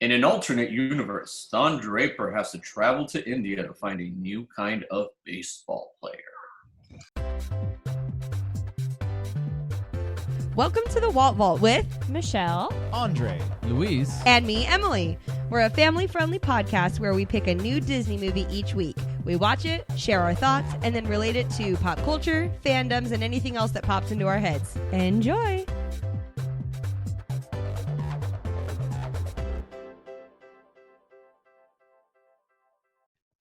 In an alternate universe, Don Draper has to travel to India to find a new kind of baseball player. Welcome to the Walt Vault with Michelle, Andre, Luis, and me, Emily. We're a family-friendly podcast where we pick a new Disney movie each week. We watch it, share our thoughts, and then relate it to pop culture, fandoms, and anything else that pops into our heads. Enjoy!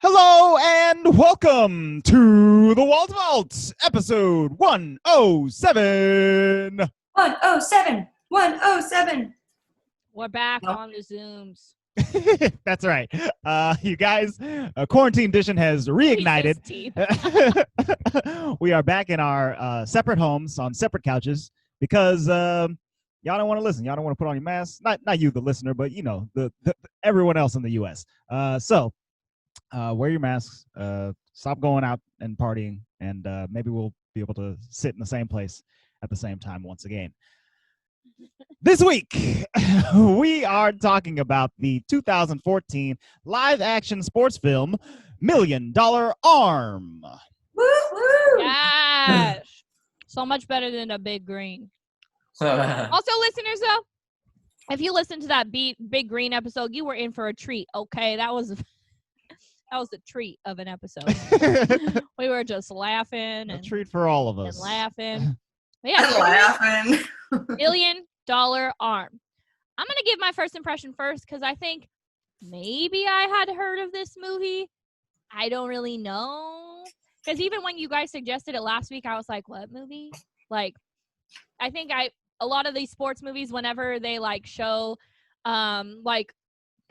Hello and welcome to the Walt Vault, episode 107. 107. 107. we're back on the Zooms. That's right. You guys, Quarantine Edition has reignited. We are back in our separate homes on separate couches because y'all don't want to listen. Y'all don't want to put on your masks. Not you, the listener, but you know, the everyone else in the U.S. So wear your masks. Stop going out and partying, and maybe we'll be able to sit in the same place at the same time once again. This week, we are talking about the 2014 live-action sports film, $1 Million Arm. Woo-hoo! Yes. So much better than a Big Green. Also, listeners, though, if you listened to that Big Green episode, you were in for a treat, okay? That was a treat of an episode. We were just laughing. A treat for all of us. And laughing. But yeah, laughing. $1 Million Arm. I'm going to give my first impression first because I think maybe I had heard of this movie. I don't really know. Because even when you guys suggested it last week, I was like, what movie? Like, I think a lot of these sports movies, whenever they like show like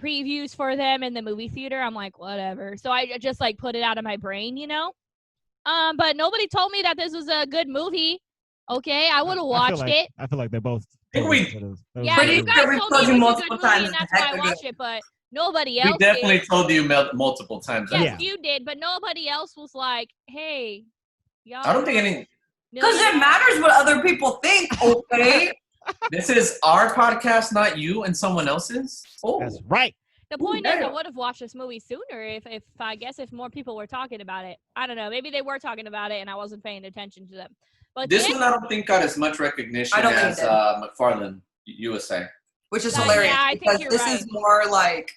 previews for them in the movie theater, I'm like, whatever. So I just like put it out of my brain, you know? But nobody told me that this was a good movie. Okay, I would have watched it. I feel like they both. I think Yeah, you guys told me it was a good movie, and that's why I watched it, but nobody else We definitely did. told you multiple times. Yes, you did, but nobody else was like, hey, y'all. I don't think any... Because it matters what other people think, okay? This is our podcast, not you and someone else's. Oh, That's right. The point is, I would have watched this movie sooner if I guess if more people were talking about it. I don't know. Maybe they were talking about it and I wasn't paying attention to them. But this one I don't think got as much recognition as McFarlane USA. Which is hilarious. Yeah, I think because this is more like,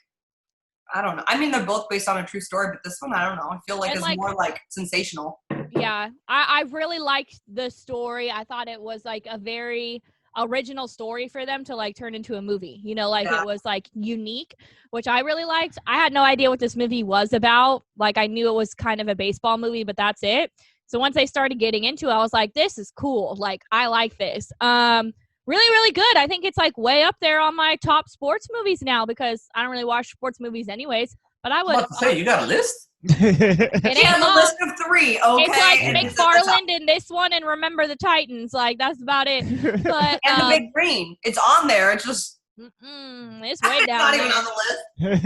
I don't know. I mean, they're both based on a true story, but this one, I don't know. I feel like it's more like sensational. Yeah, I really liked the story. I thought it was like a very original story for them to like turn into a movie, you know, like it was like unique, which I really liked. I had no idea what this movie was about. Like I knew it was kind of a baseball movie, but that's it. So once I started getting into it, I was like, this is cool. Like I like this. Really, really good. I think it's like way up there on my top sports movies now because I don't really watch sports movies anyways, but I would say you got a list? It ain't a list of 3, okay? It's like McFarland in this one and Remember the Titans. Like, that's about it. But and the Big Green. It's on there. It's just... it's way down not there. even on the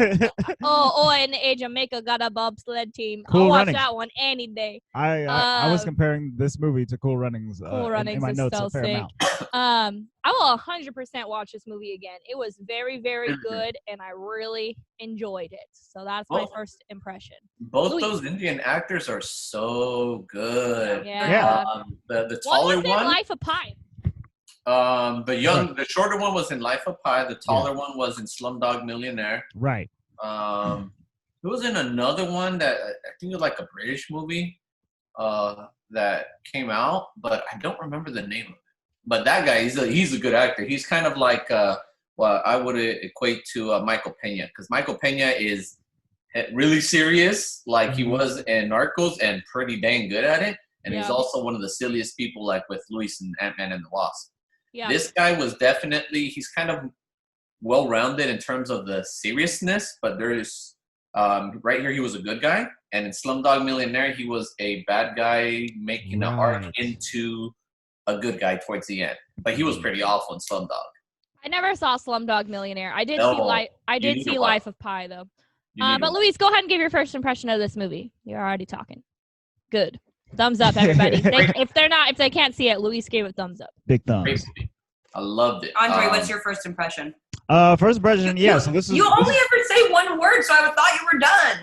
list. And Age of Jamaica got a bobsled team. Cool I'll watch Runnings. that one any day. I was comparing this movie to Cool Runnings. Cool Runnings in my is notes so a fair sick. amount. I will 100% watch this movie again. It was very, very good, and I really enjoyed it. So that's my first impression. Both those Indian actors are so good. Yeah. The taller one was in Life of Pi. The shorter one was in Life of Pi. The taller one was in Slumdog Millionaire. Right. It was in another one that I think it was like a British movie that came out, but I don't remember the name of it. But that guy, he's a good actor. He's kind of like what I would equate to Michael Pena, because Michael Pena is really serious, like he was in Narcos, and pretty dang good at it. And he's also one of the silliest people, like with Luis and Ant-Man and the Wasp. Yeah. This guy was he's kind of well-rounded in terms of the seriousness, but there's right here he was a good guy, and in Slumdog Millionaire he was a bad guy making an arc into a good guy towards the end. But he was pretty awful in Slumdog. I never saw Slumdog Millionaire. I did see Life of Pi though. But Luis, go ahead and give your first impression of this movie. You're already talking. Good. Thumbs up, everybody. If they can't see it, Luis gave it thumbs up. Big thumbs. I loved it. Andre, what's your first impression? First impression, yeah. So this is. You only ever say one word, so I thought you were done.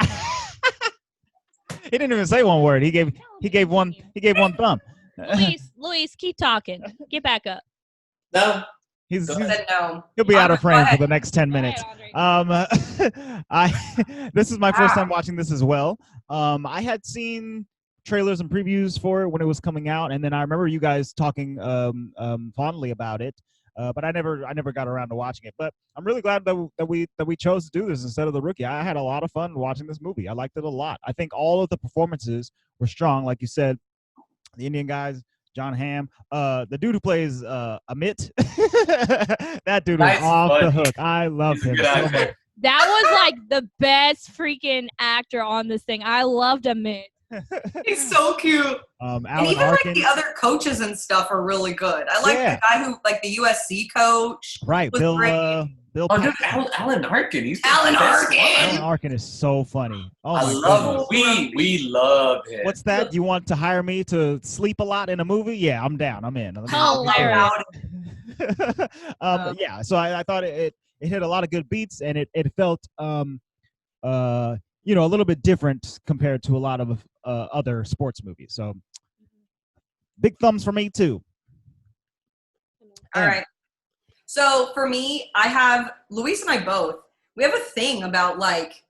He didn't even say one word. He gave one thumb. Luis, keep talking. Get back up. No. He's Said no. he'll be out of Go frame for ahead. the next 10 minutes. This is my first time watching this as well. I had seen trailers and previews for it when it was coming out, and then I remember you guys talking fondly about it. But I never got around to watching it. But I'm really glad that we chose to do this instead of The Rookie. I had a lot of fun watching this movie. I liked it a lot. I think all of the performances were strong, like you said. The Indian guys, Jon Hamm, the dude who plays Amit, that dude was off the hook. I love him so much. That was like the best freaking actor on this thing. I loved Amit. He's so cute. Alan And even Arkin, like the other coaches and stuff are really good. I like the guy who, like the USC coach. right? Bill. Oh, dude, Alan Arkin. He's Alan Arkin. Alan Arkin is so funny. Oh, I my love goodness. him. We love him. What's that? You want to hire me to sleep a lot in a movie? Yeah, I'm down. I'm in. Hilarious. Yeah. So I thought it hit a lot of good beats, and it felt a little bit different compared to a lot of other sports movies. So big thumbs for me too. All right. So for me, I have Luis and I both. We have a thing about like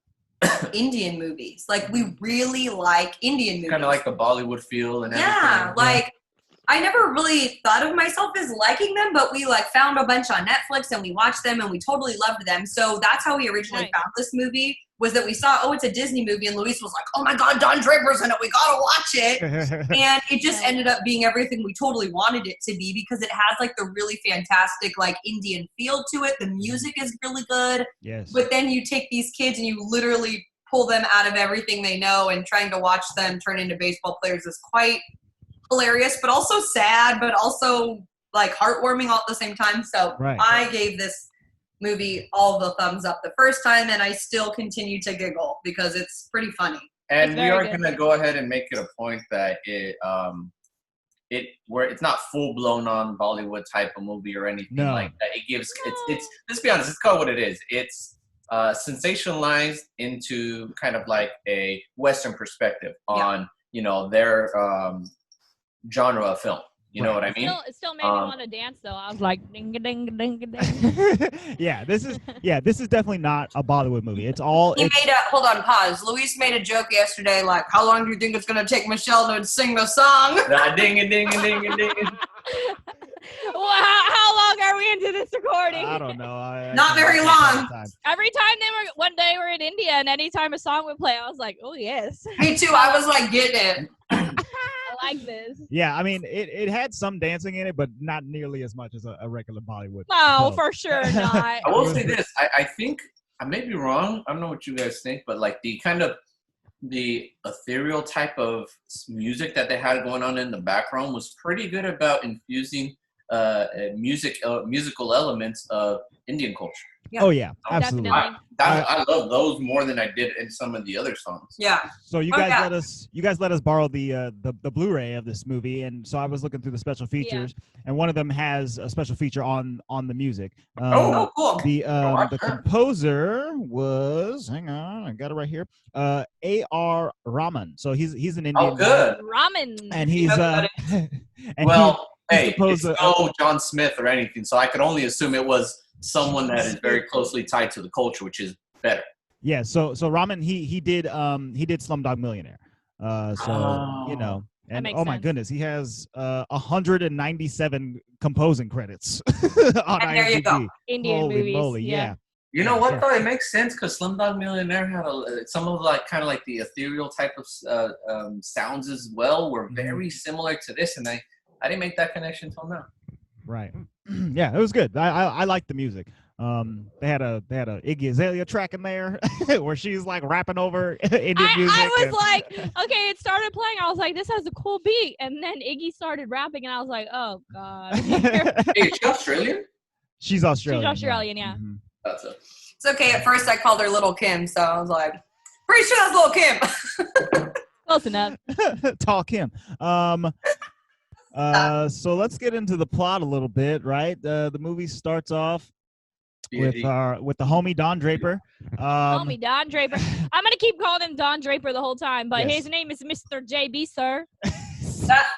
Indian movies. Like we really like Indian movies. Kind of like the Bollywood feel and everything. Yeah, like I never really thought of myself as liking them, but we like found a bunch on Netflix and we watched them and we totally loved them. So that's how we originally found this movie, was that we saw, oh, it's a Disney movie, and Luis was like, oh my God, Don Draper's in it, we gotta watch it. And it just ended up being everything we totally wanted it to be, because it has like the really fantastic like Indian feel to it. The music is really good. Yes. But then you take these kids and you literally pull them out of everything they know, and trying to watch them turn into baseball players is quite hilarious, but also sad, but also like heartwarming all at the same time. So I gave this movie all the thumbs up the first time, and I still continue to giggle because it's pretty funny. And we are going to go ahead and make it a point that it's not full blown on Bollywood type of movie or anything like that. It gives it's let's be honest, it's called what it is. It's sensationalized into kind of like a Western perspective on their genre of film. You know what I mean? It still made me want to dance though. I was like, ding ding ding ding. This is definitely not a Bollywood movie. It's all. Hold on, pause. Luis made a joke yesterday, like, how long do you think it's gonna take Michelle to sing the song? Ding a ding a ding a ding. Well, how long are we into this recording? I don't know. Not very long. Every time one day we're in India, and anytime a song would play, I was like, oh yes. Me too. I was like, getting it. I like this. Yeah, I mean, it had some dancing in it, but not nearly as much as a regular Bollywood. No, for sure not. I will say this. I think, I may be wrong. I don't know what you guys think, but like the kind of the ethereal type of music that they had going on in the background was pretty good about infusing musical elements of Indian culture. Yeah. Oh yeah, absolutely. I love those more than I did in some of the other songs. Yeah. So you guys let us borrow the Blu-ray of this movie, and so I was looking through the special features, and one of them has a special feature on the music. Cool. The composer was, hang on, I got it right here. A.R. Rahman. So he's an Indian. Oh, good. Ramen. And he's hey, it's no John Smith or anything, so I could only assume it was someone that is very closely tied to the culture, which is better. Yeah, so Rahman he did Slumdog Millionaire. And oh my goodness, he has 197 composing credits on IMDb. There you go. Indian Holy movies. moly, yeah. You know what though? It makes sense because Slumdog Millionaire had some of like kind of like the ethereal type of sounds as well were very similar to this, and I didn't make that connection till now. Right. Yeah, it was good. I liked the music. They had a Iggy Azalea track in there where she's like rapping over Indian music. I was like, okay, it started playing. I was like, this has a cool beat, and then Iggy started rapping, and I was like, oh god. Hey, is she Australian? She's Australian. She's Australian, yeah. Mm-hmm. That's it. It's okay. At first, I called her Little Kim, so I was like, pretty sure that's Little Kim. Close enough. Tall Kim. So let's get into the plot a little bit, right? The movie starts off with the homie Don Draper. Homie Don Draper. I'm gonna keep calling him Don Draper the whole time, but Yes. his name is Mr. JB, sir.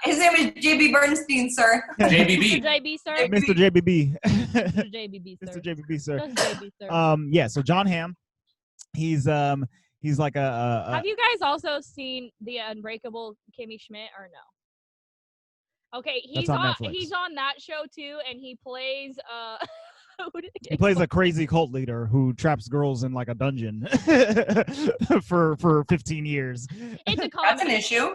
His name is JB Bernstein, sir. JBB. Mr. JB, sir. Mr. JBB. Mr. JBB, sir. Mr. JBB, sir. Just JB, sir. Yeah. So Jon Hamm, he's like a Have you guys also seen The Unbreakable Kimmy Schmidt or no? Okay, he's on on Netflix. he's on that show too, and he plays he plays a crazy cult leader who traps girls in like a dungeon for 15 years. It's a That's an comedy. issue.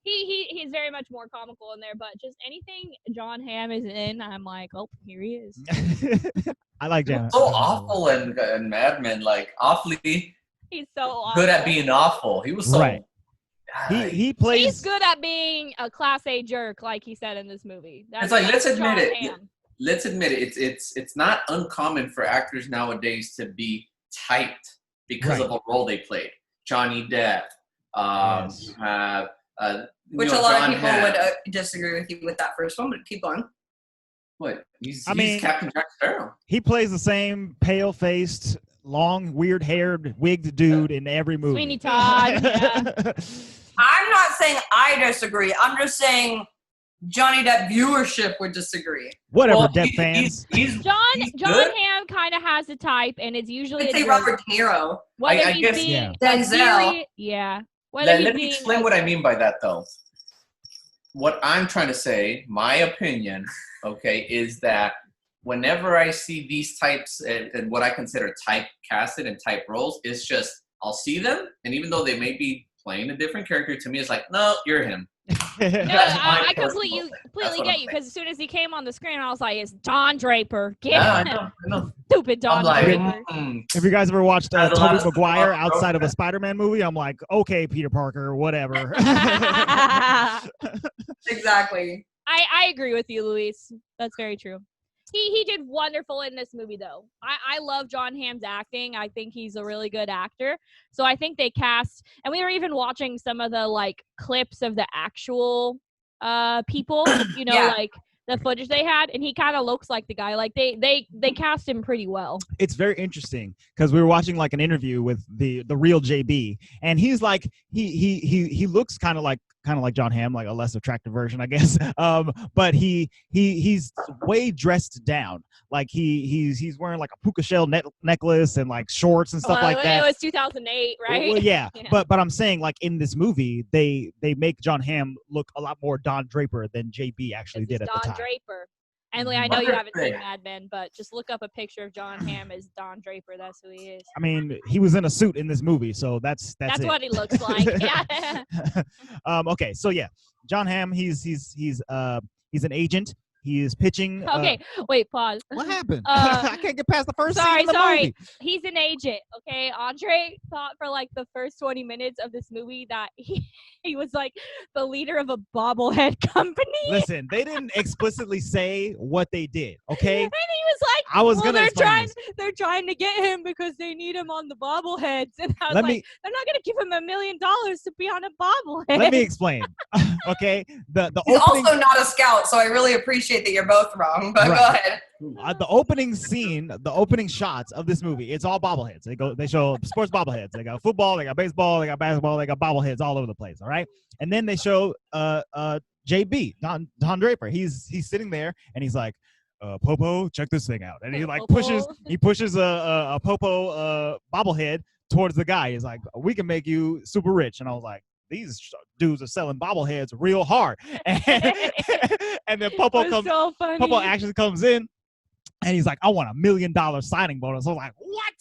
He's very much more comical in there, but just anything Jon Hamm is in, I'm like, oh, here he is. I like Jon. So awful and Mad Men, like awfully He's so awesome. good at being awful. He was so. Right. God, He plays. He's good at being a class A jerk, like he said in this movie. It's like, let's that's admit Jon it. Hamm. Let's admit it. It's not uncommon for actors nowadays to be typed because Right. of a role they played. Johnny Depp. Yes. You have, Which you know, a lot Jon of people Hamm. would disagree with you with that first one, but keep on. What? He's I mean- Captain Jack Sparrow. He plays the same pale-faced, long, weird-haired, wigged dude in every movie. Sweeney Todd, yeah. I'm not saying I disagree. I'm just saying Johnny Depp viewership would disagree. Whatever, Well, Depp fans. He's Jon good. Hamm kind of has a type, and it's usually I'd a say jerk. Robert De Niro. Whether I he's guess- being Yeah. Denzel. yeah. Whether he's Let me being explain what I mean by that, though. What I'm trying to say, my opinion, okay, is that whenever I see these types and what I consider typecasted and type roles, it's just I'll see them, and even though they may be playing a different character, to me, it's like, no, you're him. No, That's my I personal completely thing. That's completely what get I'm you saying. because as soon as he came on the screen, I was like, "It's Don Draper, get Yeah, I him, know. stupid Don I'm like, Draper." Have you guys ever watched Has a lot Tobey of Maguire stuff. outside of a Spider-Man movie? I'm like, okay, Peter Parker, whatever. Exactly. I agree with you, Luis. That's very true. He did wonderful in this movie, though. I love Jon Hamm's acting. I think he's a really good actor. So I think they cast, and we were even watching some of the like clips of the actual people, you know, Yeah. like the footage they had, and he kind of looks like the guy. Like they cast him pretty well. It's very interesting because we were watching like an interview with the real JB, and he's like he looks kind of like Jon Hamm, like a less attractive version, I guess. But he's way dressed down. Like he's wearing like a puka shell necklace and like shorts and stuff Well, like that. It was 2008, right? Well, yeah. Yeah. But I'm saying like in this movie, they make Jon Hamm look a lot more Don Draper than JB actually This did is at the Don time. Draper. Emily, I know you haven't seen Wonderful. Mad Men, but just look up a picture of Jon Hamm as Don Draper. That's who he is. I mean, he was in a suit in this movie, so that's That's it. what he looks like. Yeah. Okay, so yeah, Jon Hamm, he's an agent. He is pitching. Okay, wait, pause. What happened? Uh, I can't get past the first sorry, scene of the sorry. movie. He's an agent, okay? Andre thought for like the first 20 minutes of this movie that he was like the leader of a bobblehead company. Listen, they didn't explicitly say what they did. Okay, And he was like, I was well, gonna explain this. they're trying to get him because they need him on the bobbleheads. And I was Let like, me they're not gonna give him $1 million to be on a bobblehead. let me explain. Okay, the He's opening. also not a scout, so I really appreciate that you're both wrong. But Right. go ahead. The opening scene, the opening shots of this movie, it's all bobbleheads. They show sports bobbleheads. They got football, they got baseball, they got basketball, they got bobbleheads all over the place. All right, and then they show JB Don Draper. He's sitting there and he's like, Popo, check this thing out, and he like Popo. pushes a Popo bobblehead towards the guy. He's like, we can make you super rich, and I was like, these dudes are selling bobbleheads real hard, and then Popo It was comes. so funny. Popo actually comes in and he's like, I want $1 million signing bonus. I was like, what?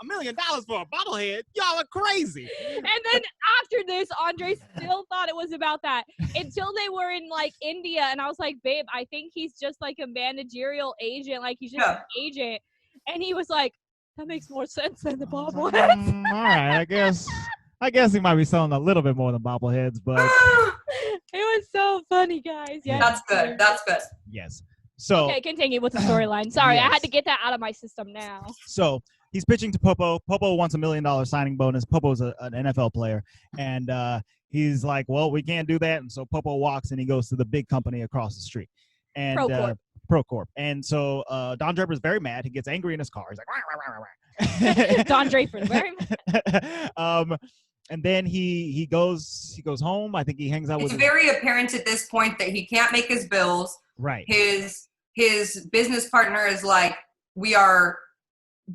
$1 million for a bobblehead? Y'all are crazy. And then after this, Andre still thought it was about that until they were in like India. And I was like, babe, I think he's just like a managerial agent. Like he's just Yeah. an agent. And he was like, that makes more sense than the bobblehead. All right, I guess he might be selling a little bit more than bobbleheads, but It was so funny, guys. Yeah. That's good. That's good. yes. So Okay, continue with the storyline. Sorry, I Yes. had to get that out of my system now. So he's pitching to Popo. Popo wants $1 million signing bonus. Popo's an NFL player, and he's like, "Well, we can't do that." And so Popo walks and he goes to the big company across the street, and Procorp. Procorp. And so Don Draper's very mad. He gets angry in his car. He's like, rah, rah, rah, rah. Don Draper's very mad. And then he goes home. I think he hangs out It's with very apparent at this point that he can't make his bills. right. His business partner is like, we are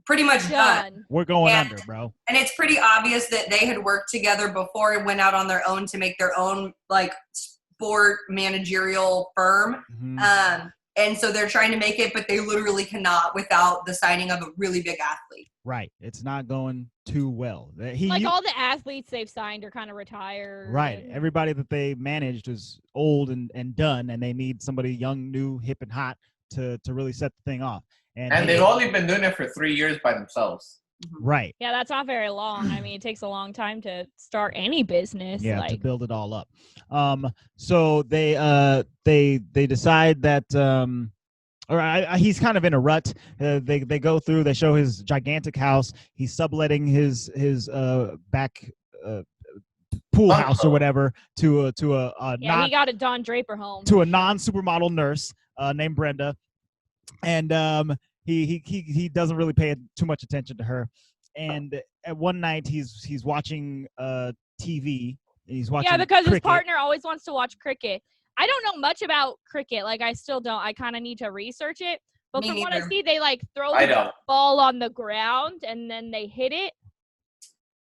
pretty much done. We're going And- under, bro. And it's pretty obvious that they had worked together before and went out on their own to make their own like sport managerial firm. Mhm. And so they're trying to make it, but they literally cannot without the signing of a really big athlete. Right. It's not going too well. Like all the athletes they've signed are kind of retired. Right. and- Everybody that they managed is old and done, and they need somebody young, new, hip, and hot to really set the thing off. And they've only been doing it for 3 years by themselves. right. Yeah, that's not very long. I mean, it takes a long time to start any business. Yeah, to like, build it all up. So they decide that he's kind of in a rut. They go through. They show his gigantic house. He's subletting his back pool house or whatever to a yeah, he got a Don Draper home. to a non-supermodel nurse named Brenda, and he doesn't really pay too much attention to her. And at one night he's watching TV. And he's watching Yeah, because his cricket. partner always wants to watch cricket. I don't know much about cricket. Like, I still don't. I kind of need to research it. But Me from what I neither. see, they like throw I the don't. ball on the ground and then they hit it.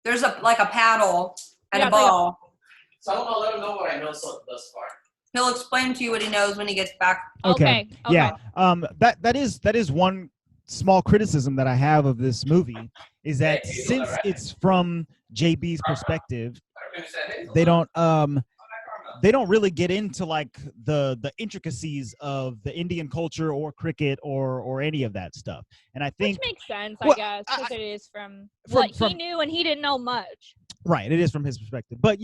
There's a paddle and Yeah, a it's like a- ball. So I'll let him know what I know thus far. He'll explain to you what he knows when he gets back. Okay. Yeah. That is one small criticism that I have of this movie is that Yeah, you know since that, right? it's from JB's perspective, I don't understand it. they don't really get into like the intricacies of the Indian culture or cricket or any of that stuff. And I think Which makes sense, Well, I guess, because it is from from- what he knew and he didn't know much. right, it is from his perspective. But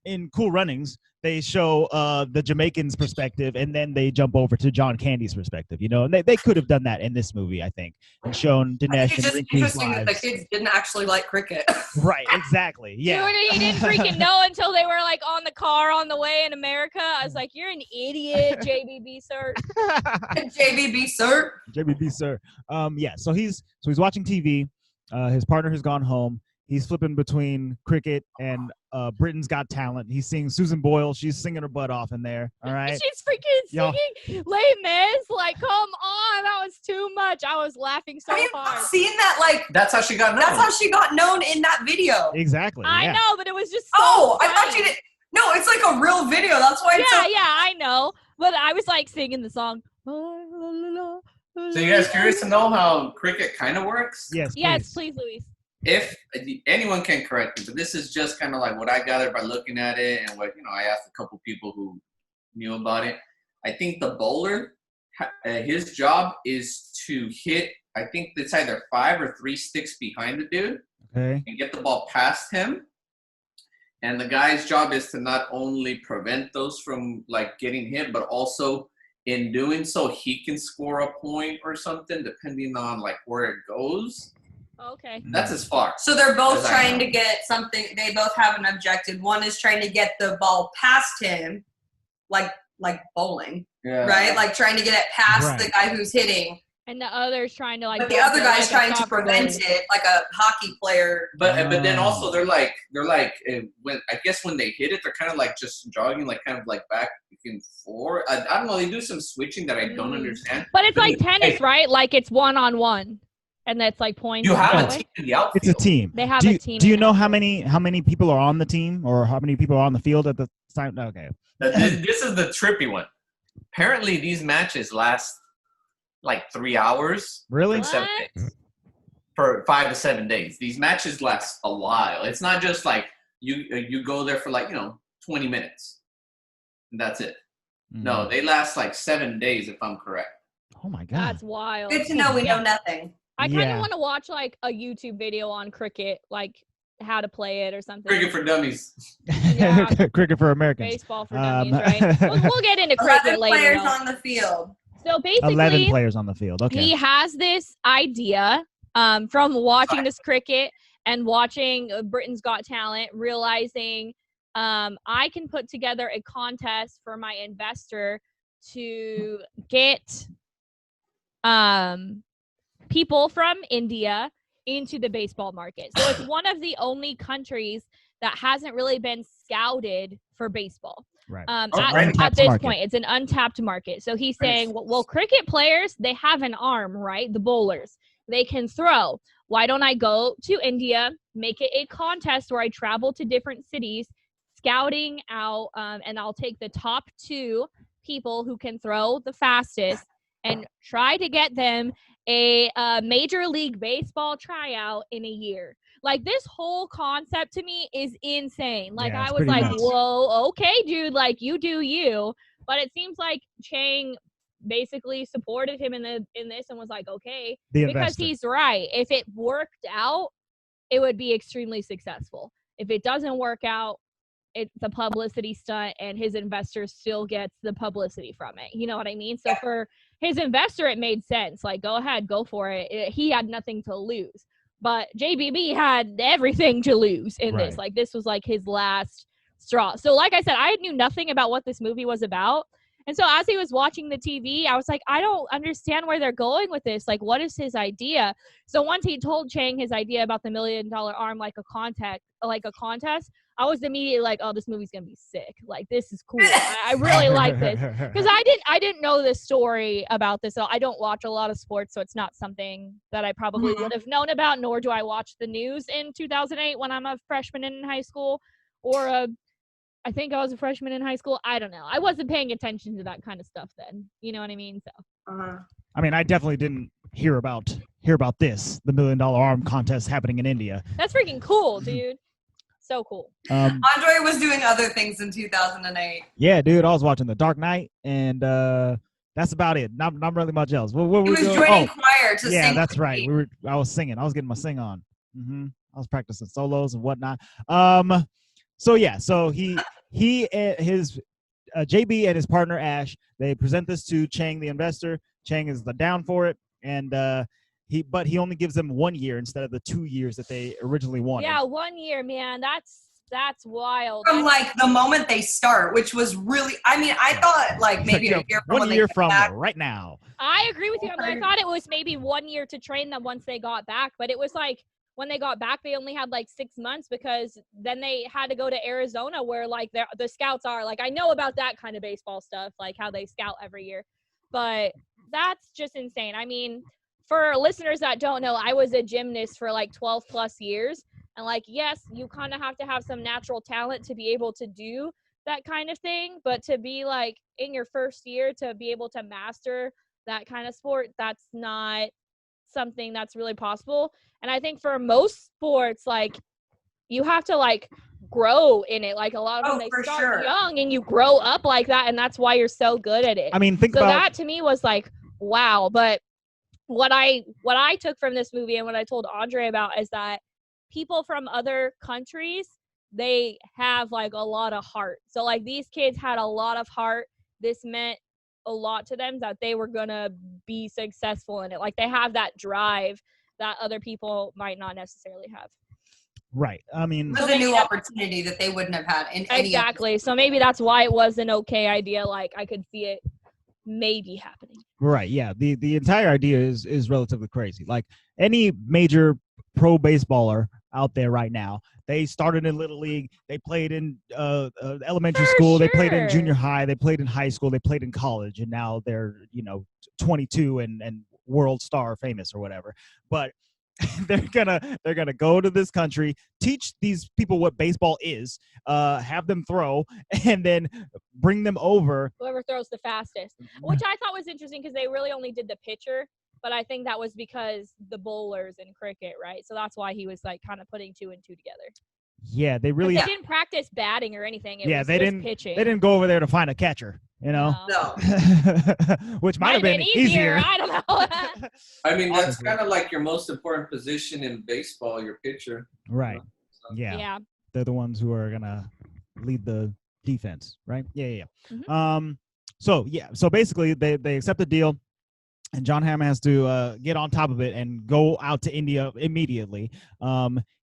in Cool Runnings, they show the Jamaicans' perspective, and then they jump over to John Candy's perspective. And they could have done that in this movie, I think, and shown I think Dinesh it's and just Rinku's interesting that the lives. kids didn't actually like cricket. Right, exactly. Yeah. Dude, he didn't freaking know until they were like on the car on the way in America. I was like, you're an idiot, JBB, sir. JBB, sir. JBB, sir. Yeah. So he's watching TV. His partner has gone home. He's flipping between cricket and Britain's Got Talent. He's seeing Susan Boyle. She's singing her butt off in there. All right. She's freaking Y'all- singing Les Mis. Like, come on. That was too much. I was laughing so Have you hard. not seen that? Like, That's how she got known. that's how she got known in that video. Exactly. I yeah. know, but it was just so Oh, I thought funny. you did. No, it's like a real video. That's why it's Yeah, so. yeah, I know. But I was like singing the song. So you guys curious to know how cricket kind of works? Yes. Yes, please, Luis. If anyone can correct me, but this is just kind of like what I gathered by looking at it and what I asked a couple people who knew about it. I think the bowler, his job is to hit. I think it's either 5 or 3 sticks behind the dude Okay. and get the ball past him. And the guy's job is to not only prevent those from like getting hit, but also in doing so, he can score a point or something depending on like where it goes. Okay. That's as far. So they're both As I trying know. to get something. They both have an objective. One is trying to get the ball past him, like bowling, Yeah. right? Like trying to get it past Right. the guy who's hitting. And the other's trying to like. But the block other it guy's like a trying to soccer prevent goalie. it, like a hockey player. But then also they're like when I guess when they hit it, they're kind of like just jogging like kind of like back and forth. I don't know. They do some switching that I don't understand. But it's But like tennis, right? Like it's 1-on-1, and that's like points. You have that a way. team in the outfield. It's a team. They have do a you, team Do you in know how outfield. many people are on the team or how many people are on the field at the time? Okay. This is the trippy one. Apparently, these matches last like 3 hours. Really? For 7 days. For 5 to 7 days. These matches last a while. It's not just like you go there for like 20 minutes. And that's it. No, they last like 7 days if I'm correct. Oh my god. That's wild. Good to know we know nothing. I kind of Yeah. want to watch like a YouTube video on cricket, like how to play it or something. Cricket for dummies. Yeah. Cricket for Americans. Baseball for dummies, right? We'll get into 11 cricket later. players though. on the field. So 11 basically, players on the field. Okay. he has this idea from watching this cricket and watching Britain's Got Talent, realizing I can put together a contest for my investor to get people from India into the baseball market. So it's one of the only countries that hasn't really been scouted for baseball. Right. At this point, it's an untapped market. So he's saying, well, cricket players, they have an arm, right? The bowlers, they can throw. Why don't I go to India, make it a contest where I travel to different cities, scouting out, and I'll take the top 2 people who can throw the fastest and try to get them a Major League Baseball tryout in a year. Like, this whole concept to me is insane. Like, I was like, nuts. Whoa, okay, dude, like, you do you. But it seems like Chang basically supported him in this and was like, okay, because he's right. If it worked out, it would be extremely successful. If it doesn't work out, it's a publicity stunt, and his investor still gets the publicity from it. You know what I mean? So for his investor, it made sense. Like, go ahead, go for it. He had nothing to lose. But JBB had everything to lose in this. Like, this was like his last straw. So like I said, I knew nothing about what this movie was about. And so as he was watching the TV, I was like, I don't understand where they're going with this. Like, what is his idea? So once he told Chang his idea about the $1 million arm, like a contest, I was immediately like, oh, this movie's gonna be sick. Like, this is cool. I really like this, because I didn't know the story about this. So I don't watch a lot of sports, so it's not something that I probably would have known about. Nor do I watch the news in 2008 when I'm a freshman in high school, or I think I was a freshman in high school. I don't know. I wasn't paying attention to that kind of stuff then. You know what I mean? So. I mean, I definitely didn't hear about this, the $1 million arm contest happening in India. That's freaking cool, dude. So cool. Andre was doing other things in 2008. Yeah, dude. I was watching The Dark Knight, and that's about it. Not really much else. What he was joining choir to sing. Yeah, that's right. I was singing. I was getting my sing on. I was practicing solos and whatnot. So he and his JB and his partner Ash, they present this to Chang, the investor. Chang is down for it, and he only gives them 1 year instead of the 2 years that they originally wanted. Yeah, 1 year, man. That's wild. From like the moment they start, which was really, I mean, I thought like maybe a year from 1 year from right now. I agree with you. I thought it was maybe 1 year to train them once they got back, but it was like, when they got back, they only had like 6 months, because then they had to go to Arizona where like the scouts are. Like, I know about that kind of baseball stuff, like how they scout every year, but that's just insane. I mean, for listeners that don't know, I was a gymnast for like 12 plus years. And like, yes, you kind of have to have some natural talent to be able to do that kind of thing. But to be like in your first year to be able to master that kind of sport, that's not something that's really possible. And I think for most sports, like, you have to like grow in it. Like, a lot of them, they start young and you grow up like that, and that's why you're so good at it. I mean, that to me was like, wow. But what I took from this movie and what I told Andre about is that people from other countries, they have like a lot of heart. So like, these kids had a lot of heart. This meant a lot to them, that they were gonna be successful in it. Like, they have that drive that other people might not necessarily have. Right. I mean, it was a new opportunity that they wouldn't have had in any exactly. So maybe that's why it was an okay idea. Like, I could see it maybe happening. Right. Yeah. The entire idea is relatively crazy. Like, any major pro baseballer out there right now, they started in Little League, they played in elementary school, they played in junior high, they played in high school, they played in college, and now they're 22 and world star famous or whatever. But they're gonna go to this country, teach these people what baseball is, have them throw, and then bring them over. Whoever throws the fastest, which I thought was interesting, because they really only did the pitcher. But I think that was because the bowlers in cricket, right? So that's why he was like kind of putting 2 and 2 together. Yeah, they really. They didn't practice batting or anything. It was they didn't. Pitching. They didn't go over there to find a catcher, No. Which might have been easier. I don't know. I mean, that's kind of like your most important position in baseball, your pitcher. Right. So. Yeah. They're the ones who are gonna lead the defense, right? Yeah. Mm-hmm. So basically, they accept the deal. And Jon Hamm has to get on top of it and go out to India immediately.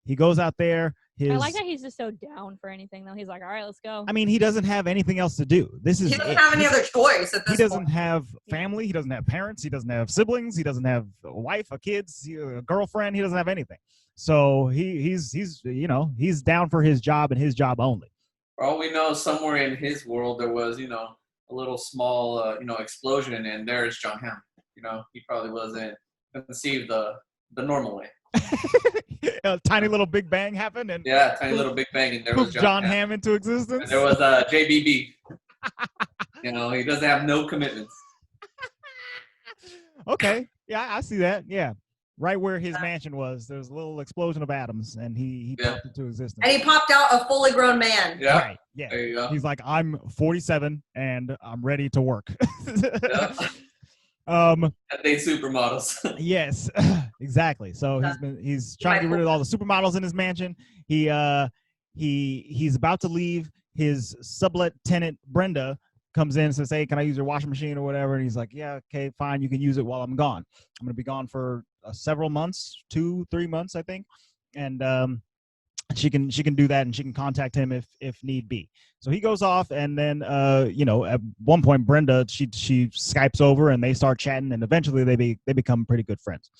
He goes out there. I like that he's just so down for anything, though. He's like, all right, let's go. I mean, he doesn't have anything else to do. This is He doesn't have any other choice at this point. He doesn't have family. He doesn't have parents. He doesn't have siblings. He doesn't have a wife, a kids, a girlfriend. He doesn't have anything. So he's down for his job and his job only. For all we know, somewhere in his world there was, a little small, explosion, and there's Jon Hamm. He probably wasn't conceived the normal way. A tiny little Big Bang happened, and tiny little Big Bang, and there was Jon Hamm into existence. And there was JBB. He doesn't have no commitments. Okay, yeah, I see that. Yeah, right where his mansion was, there was a little explosion of atoms, and he popped into existence. And he popped out a fully grown man. Yeah, right. Yeah, there you go. He's like, I'm 47 and I'm ready to work. Yeah. And they supermodels. Yes, exactly. So he's trying to get rid of all the supermodels in his mansion. He's about to leave. His sublet tenant Brenda comes in and says, "Hey, can I use your washing machine or whatever?" And he's like, "Yeah, okay, fine. You can use it while I'm gone. I'm going to be gone for several months, 2-3 months, I think." And she can do that, and she can contact him if need be. So he goes off, and then at one point Brenda she Skypes over, and they start chatting, and eventually they become pretty good friends.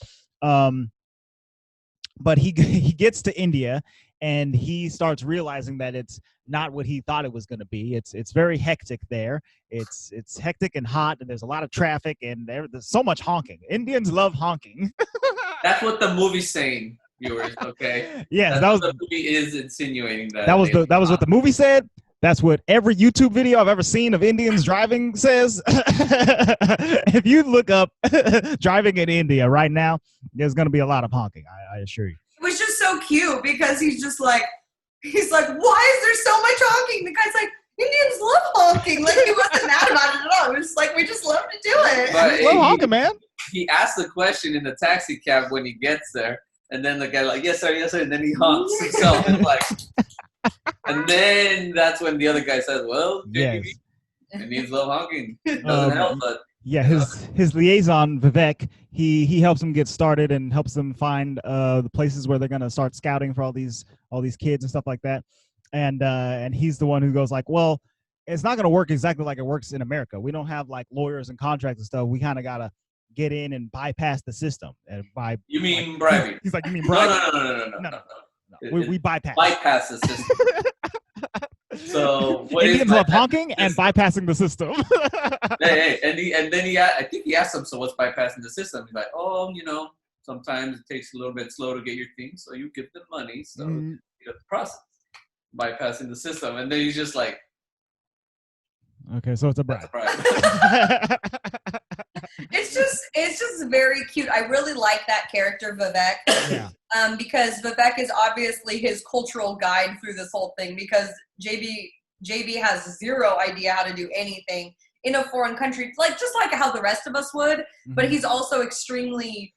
But he gets to India, and he starts realizing that it's not what he thought it was going to be. It's very hectic there. It's hectic and hot, and there's a lot of traffic, and there's so much honking. Indians love honking. That's what the movie's saying. Viewers, okay. Yes, that was the movie is insinuating that. That was what the movie said. That's what every YouTube video I've ever seen of Indians driving says. If you look up driving in India right now, there's going to be a lot of honking. I assure you. It was just so cute because he's like, why is there so much honking? The guy's like, Indians love honking. Like, he wasn't mad about it at all. It was like, we just love to do it. Love honking, man. He asked the question in the taxi cab when he gets there. And then the guy like, yes, sir. And then he honks himself. And and then that's when the other guy says, well, yes. Indians love honking. It doesn't help, but. Yeah, his liaison, Vivek, he helps them get started and helps them find the places where they're going to start scouting for all these kids and stuff like that. And he's the one who goes like, well, it's not going to work exactly like it works in America. We don't have like lawyers and contracts and stuff. We kind of got to get in and bypass the system. And you mean bribing? He's like, you mean bribing? No. We bypass. Bypass the system. So what Indians love honking and bypassing the system. hey, and then I think he asked him, so what's bypassing the system? He's like, oh, sometimes it takes a little bit slow to get your thing, so you give them money, so you have the process. Bypassing the system. And then he's just like, okay, so it's a bribe. It's just very cute. I really like that character, Vivek. Yeah. Because Vivek is obviously his cultural guide through this whole thing, because JB has zero idea how to do anything in a foreign country, just like how the rest of us would, but he's also extremely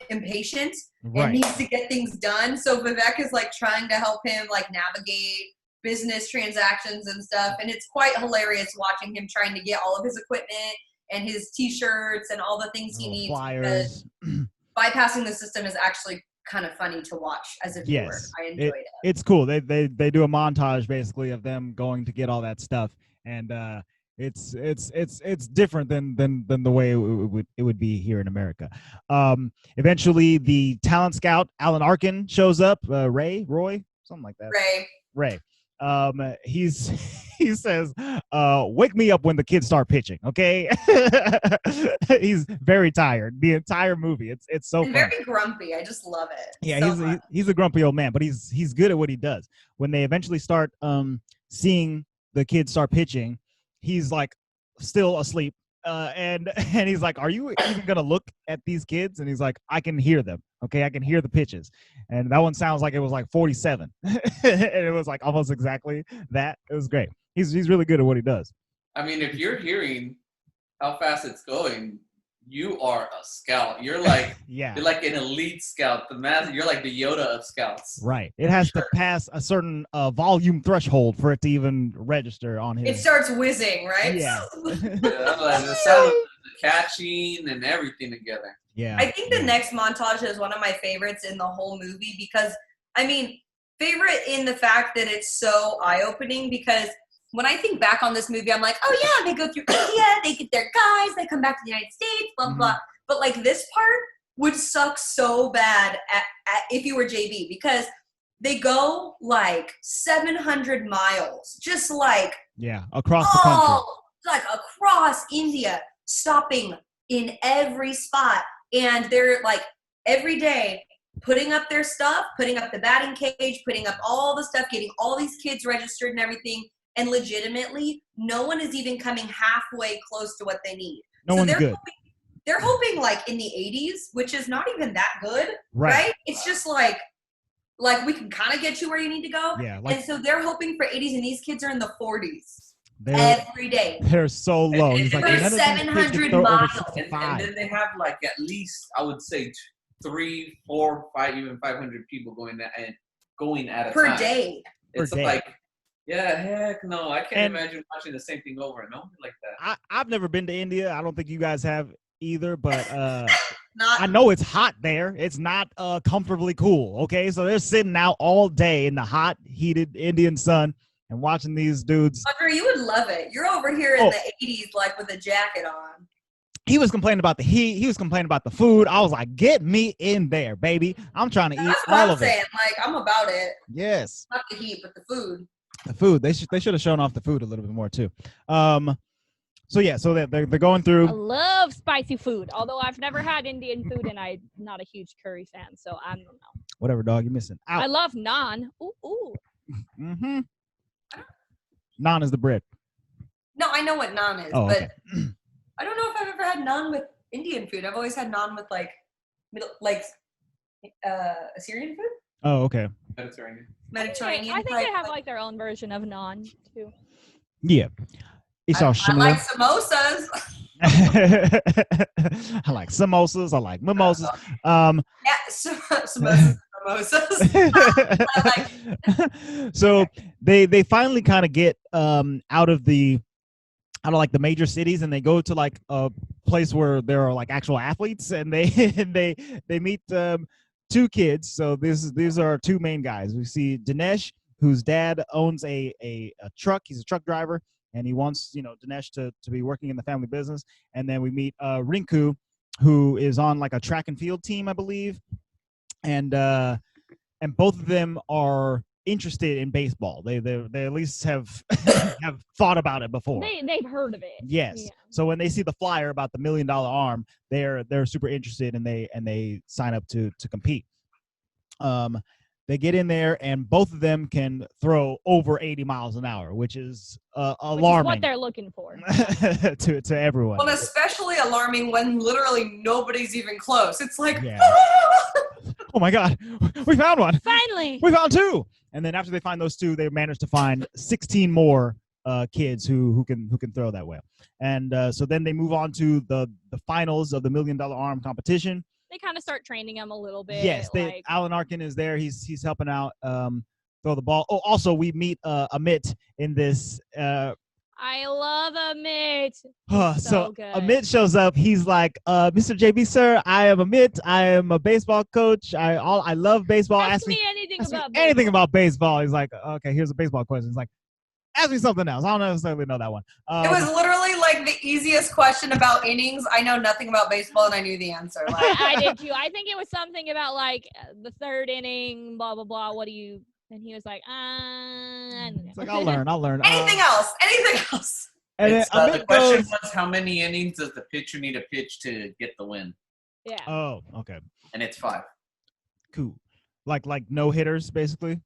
impatient and needs to get things done. So Vivek is like trying to help him like navigate business transactions and stuff, and it's quite hilarious watching him trying to get all of his equipment and his t-shirts and all the things he needs. Flyers. Bypassing the system is actually kind of funny to watch as a viewer. Yes, I enjoyed it. It's cool. They do a montage basically of them going to get all that stuff, and it's different than the way it would be here in America. Eventually, the talent scout Alan Arkin shows up. Roy, something like that. Ray. He says, wake me up when the kids start pitching, okay? He's very tired the entire movie. It's so fun. Very grumpy. I just love it. Yeah, so he's a grumpy old man, but he's good at what he does. When they eventually start seeing the kids start pitching, he's like still asleep. And he's like, are you even gonna look at these kids? And he's like, I can hear them. Okay, I can hear the pitches. And that one sounds like it was like 47. And it was like almost exactly that. It was great. He's really good at what he does. I mean, if you're hearing how fast it's going, you are a scout. You're like you're like an elite scout. You're like the Yoda of scouts. Right. It has to pass a certain volume threshold for it to even register on his. It starts whizzing, right? Yeah. Like the sound of the catching and everything together. Yeah. I think the next montage is one of my favorites in the whole movie because, I mean, Favorite in the fact that it's so eye-opening, because when I think back on this movie, I'm like, oh yeah, they go through India, they get their guys, they come back to the United States, blah, blah, blah. But like this part would suck so bad at if you were JB, because they go like 700 miles, just like across the country, like across India, stopping in every spot, and they're like every day putting up their stuff, putting up the batting cage, putting up all the stuff, getting all these kids registered and everything, and legitimately no one is even coming halfway close to what they need. No one's good. They're hoping like in the 80s, which is not even that good, right? It's just like we can kind of get you where you need to go. Yeah, and so they're hoping for 80s, and these kids are in the 40s every day. They're so low. He's like, they're 700 miles. And then they have like at least, I would say, 3, 4, 5, even 500 people going at a per time. day. It's like, yeah, heck no. I can't imagine watching the same thing over and over like that. I've never been to India. I don't think you guys have either, but I know it's hot there. It's not comfortably cool, okay? So they're sitting out all day in the hot, heated Indian sun and watching these dudes. Andre, you would love it. You're over here in the 80s like with a jacket on. He was complaining about the heat. He was complaining about the food. I was like, get me in there, baby. I'm trying to eat all of it. Like, I'm about it. Yes. Not the heat, but the food. The food. They should have shown off the food a little bit more too. So they're going through. I love spicy food, although I've never had Indian food and I'm not a huge curry fan, so I don't know. Whatever, dog, you're missing out. I love naan. Ooh. Mm-hmm. Naan is the bread. No, I know what naan is, but okay. I don't know if I've ever had naan with Indian food. I've always had naan with Assyrian food. Oh, okay. Mediterranean. I think they have like their own version of naan too. Yeah. I like samosas. I like samosas. I like mimosas. Samosas. So they finally kind of get out of the major cities, and they go to like a place where there are like actual athletes, and they meet two kids. So these are our two main guys. We see Dinesh, whose dad owns a truck. He's a truck driver, and he wants Dinesh to be working in the family business. And then we meet Rinku, who is on like a track and field team, I believe, and both of them are interested in baseball. They at least have have thought about it before. They've heard of it. Yes. Yeah. So when they see the flyer about the $1 million arm, they're super interested, and they sign up to compete. They get in there, and both of them can throw over 80 miles an hour, which is alarming. Which is what they're looking for to everyone. Well, especially alarming when literally nobody's even close. It's like, oh my God, we found one! Finally, we found two. And then after they find those two, they manage to find 16 more kids who can throw that well. And so then they move on to the finals of the $1 million arm competition. They kind of start training him a little bit. Yes, Alan Arkin is there. He's helping out throw the ball. Oh, also we meet Amit in this. I love Amit. So Amit shows up. He's like, Mr. JB, sir, I am Amit. I am a baseball coach. I love baseball. Ask me anything about baseball. He's like, okay, here's a baseball question. He's like, ask me something else. I don't necessarily know that one. It was literally like the easiest question about innings. I know nothing about baseball, and I knew the answer. Like. I did too. I think it was something about like the third inning, blah blah blah. What do you? And he was like, It's like, I'll learn. Anything else? And the question was, how many innings does the pitcher need to pitch to get the win? Yeah. Oh, okay. And it's 5. Cool. Like no hitters, basically.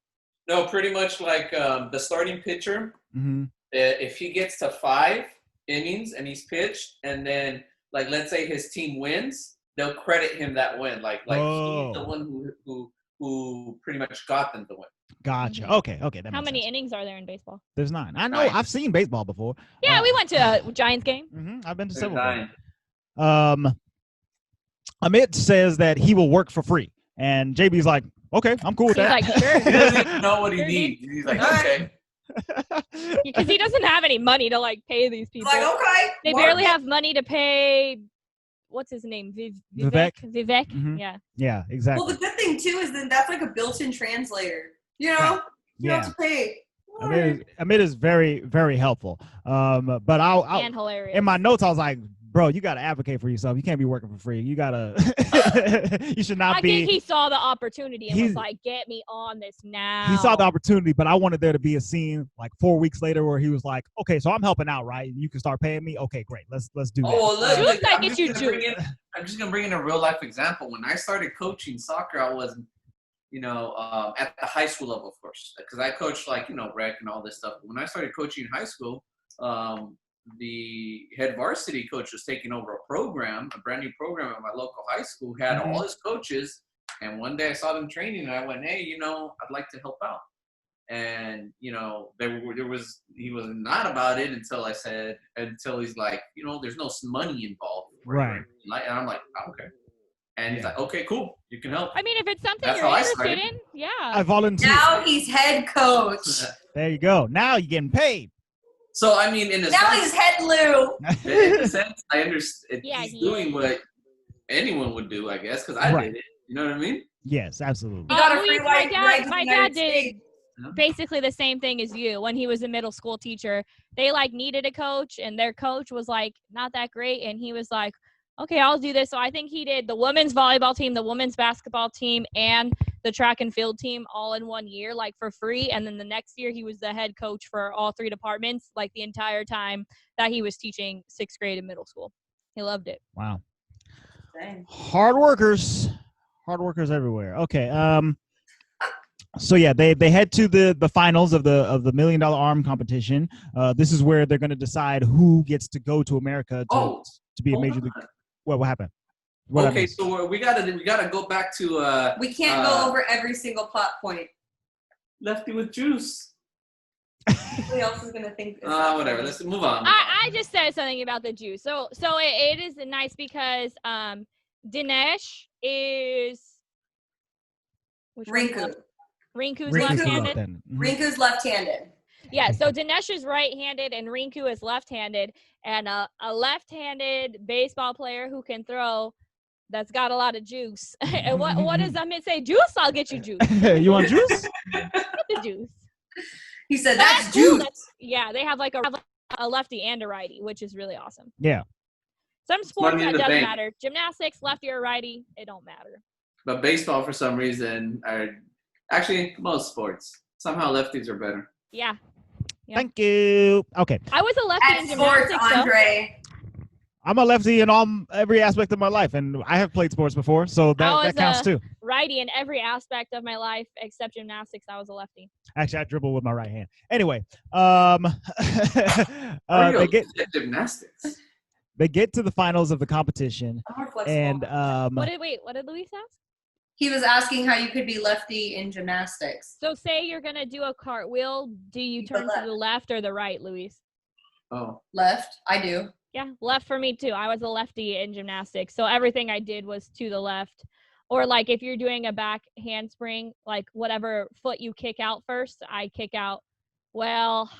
No, pretty much like the starting pitcher. Mm-hmm. If he gets to 5 innings and he's pitched, and then like let's say his team wins, they'll credit him that win. Like he's the one who pretty much got them to win. Gotcha. Okay. That How many sense. innings are there in baseball? There's 9. I know. I've seen baseball before. Yeah, we went to a Giants game. Mm-hmm. I've been to several. 9. Amit says that he will work for free, and JB's like, okay, I'm cool with that. He's like, sure. He doesn't even know what he needs. He's like, okay. Because he doesn't have any money to like pay these people. Like, okay. They barely have money to pay. What's his name? Vivek. Mm-hmm. Yeah. Yeah, exactly. Well, the good thing too is that that's like a built-in translator. You know, Right. you don't have to pay. I mean, it is very, very helpful. But I'll And hilarious. in my notes, I was like, bro, you got to advocate for yourself. You can't be working for free. You got to, you should not I be. think he saw the opportunity and was like, get me on this now. He saw the opportunity, but I wanted there to be a scene like 4 weeks later where he was like, okay, so I'm helping out, right? You can start paying me. Okay, great. Let's do that. Oh, look, Juice, I I'm get just you gonna bring in- I'm just gonna bring in a real life example. When I started coaching soccer, I was, at the high school level, of course, because I coached rec and all this stuff. When I started coaching in high school, the head varsity coach was taking over a brand new program at my local high school. Had all his coaches, and one day I saw them training, and I went, "Hey, I'd like to help out." And he was not about it until he's like, there's no money involved, Right? And I'm like, oh, okay. And he's like, okay, cool, you can help. I mean, if it's something That's you're how I interested started. in, yeah. I volunteer. Now he's head coach. There you go. Now you're getting paid. So I mean, in a Now sense, he's head Lou. in a sense, I understand. Yeah, he's he doing is. what anyone would do, I guess, because I Right. did it. You know what I mean? Yes, absolutely. You got a Louise, free my ride to the dad United did States. basically the same thing as you. When he was a middle school teacher, they needed a coach, and their coach was not that great, and he was like, okay, I'll do this. So I think he did the women's volleyball team, the women's basketball team, and the track and field team all in 1 year, for free. And then the next year he was the head coach for all 3 departments, the entire time that he was teaching 6th grade in middle school. He loved it. Wow. Dang. Hard workers everywhere. Okay. So yeah, they head to the finals of the $1 million arm competition. This is where they're going to decide who gets to go to America to be a major league. What happened? Okay, so we gotta go back to. We can't go over every single plot point. Lefty with juice. Who else is gonna think? Whatever. Let's move on. I just said something about the juice. So it is nice because Dinesh is Rinku. Rinku's Rinku's left-handed. left-handed. Mhm. Rinku's left-handed. Yeah, so Dinesh is right-handed and Rinku is left-handed, and a left-handed baseball player who can throw that's got a lot of juice. And what does Amit say? Juice? I'll get you juice. You want juice? Get the juice. He said, "That's juice." Yeah, they have a lefty and a righty, which is really awesome. Yeah. Some sports Money in that the doesn't bank. matter. Gymnastics, lefty or righty, it don't matter. But baseball, for some reason, actually most sports, somehow lefties are better. Yeah. Yeah. Thank you. Okay. I was a lefty At in sports, gymnastics, though. Andre. I'm a lefty in every aspect of my life, and I have played sports before, so that counts too. Righty in every aspect of my life except gymnastics. I was a lefty. Actually, I dribble with my right hand. Anyway, They get gymnastics. they get to the finals of the competition, I'm more flexible. and What did Luis ask? He was asking how you could be lefty in gymnastics. So say you're gonna do a cartwheel. Do you The turn to left. the left or the right, Luis? Oh, Left, I do. Yeah, left for me too. I was a lefty in gymnastics, so everything I did was to the left. Or if you're doing a back handspring, whatever foot you kick out first, I kick out. Well,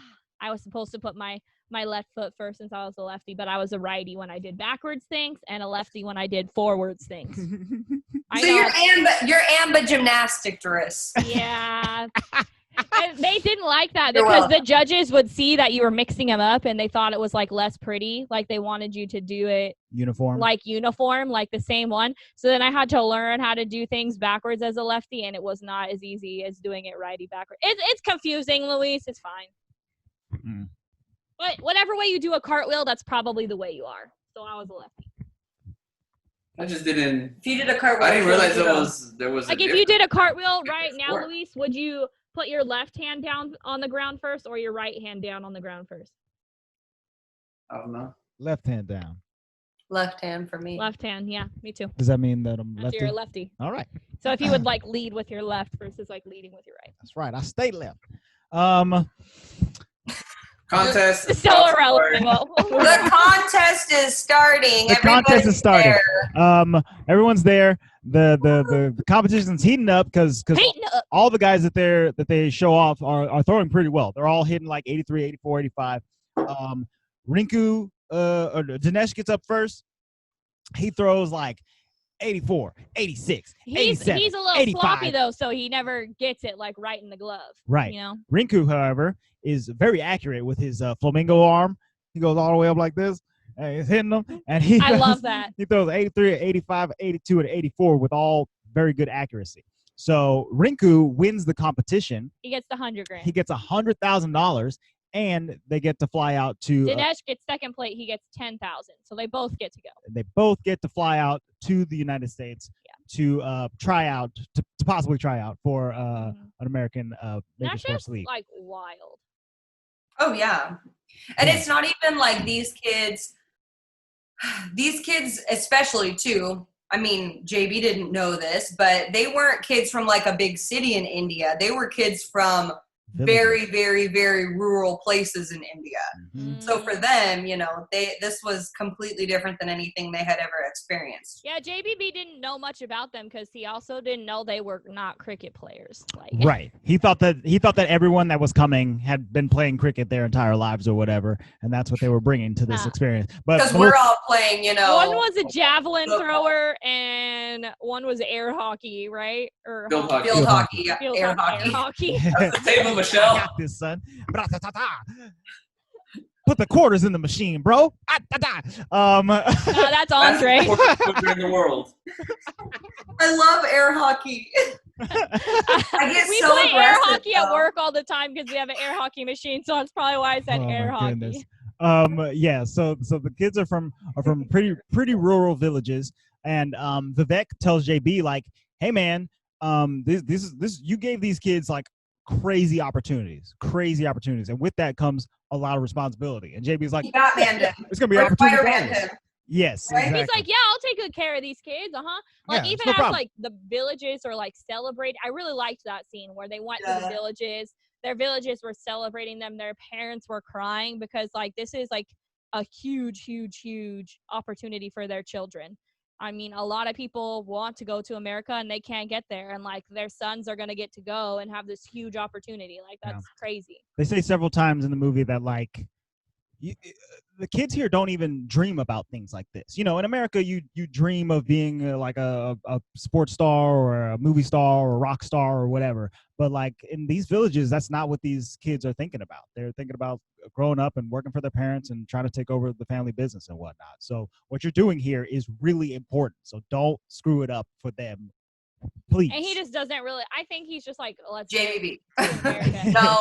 I was supposed to put my left foot first since I was a lefty, but I was a righty when I did backwards things and a lefty when I did forwards things. I So know. you're ambidgymnastictress. Yeah. And they didn't like that You're because welcome. the judges would see that you were mixing them up and they thought it was less pretty. They wanted you to do it uniform. uniform, the same one. So then I had to learn how to do things backwards as a lefty, and it was not as easy as doing it righty backwards. It's confusing, Luis. It's fine. Mm. But whatever way you do a cartwheel, that's probably the way you are. So I was a lefty. I just didn't. If you did a cartwheel, I didn't realize you know. there was. If you did a cartwheel right now, sport. Luis, would you put your left hand down on the ground first or your right hand down on the ground first? I don't know. Left hand down. Left hand for me. Left hand, yeah, me too. Does that mean that I'm After lefty? you're a lefty. All right. So if you would lead with your left versus leading with your right. That's right. I stay left. Contest. So irrelevant. The contest is starting. The contest is Everybody's starting. there. Everyone's there. The competition's heating up because Heating up. all the guys that they show off are throwing pretty well. They're all hitting 83, 84, 85. Rinku or Dinesh gets up first. He throws 84, 86, He's 87, a little 85. sloppy though, so he never gets it like right in the glove. Right. You know. Rinku, however, is very accurate with his flamingo arm. He goes all the way up like this, and he's hitting them. And I love that. He throws 83, 85, 82, and 84 with all very good accuracy. So Rinku wins the competition. He gets the $100,000. He gets $100,000, and they get to fly out to. Dinesh gets second place. He gets $10,000. So they both get to go. They both get to fly out to the United States to try out, to possibly try out for an American major sports league. Like wild. Oh yeah, and it's not even like these kids especially too. I mean, JB didn't know this, but they weren't kids from like a big city in India. They were kids from very, very, very rural places in India. Mm-hmm. So for them, you know, this was completely different than anything they had ever experienced. Yeah, JBB didn't know much about them because he also didn't know they were not cricket players. Like, right. He thought that everyone that was coming had been playing cricket their entire lives or whatever, and that's what they were bringing to this experience. But because we're all playing, you know. One was a javelin thrower and one was air hockey, right? Or field hockey. Yeah. Air hockey. That's the table, Michelle. I got this, son. Put the quarters in the machine, bro. That's Andre. In the world. I love air hockey. I get we so play air hockey though. at work all the time because we have an air hockey machine, so that's probably why I said air hockey. Goodness. Yeah, so the kids are from pretty rural villages, and Vivek tells JB like, hey man, this you gave these kids like crazy opportunities, and with that comes a lot of responsibility. And JB's like, it's gonna be opportunity. Yes, right? exactly. He's like, yeah, I'll take good care of these kids. Like yeah, even no as problem. like the villages are like celebrate. I really liked that scene where they went to the villages. Their villages were celebrating them. Their parents were crying because like this is like a huge opportunity for their children. I mean, a lot of people want to go to America and they can't get there, and like their sons are going to get to go and have this huge opportunity. Like that's crazy. They say several times in the movie that like the kids here don't even dream about things like this. You know, in America, you dream of being like a sports star or a movie star or a rock star or whatever. But like in these villages, that's not what these kids are thinking about. They're thinking about growing up and working for their parents and trying to take over the family business and whatnot. So what you're doing here is really important. So don't screw it up for them, please. And he just doesn't really. I think he's just like, let's JB. No.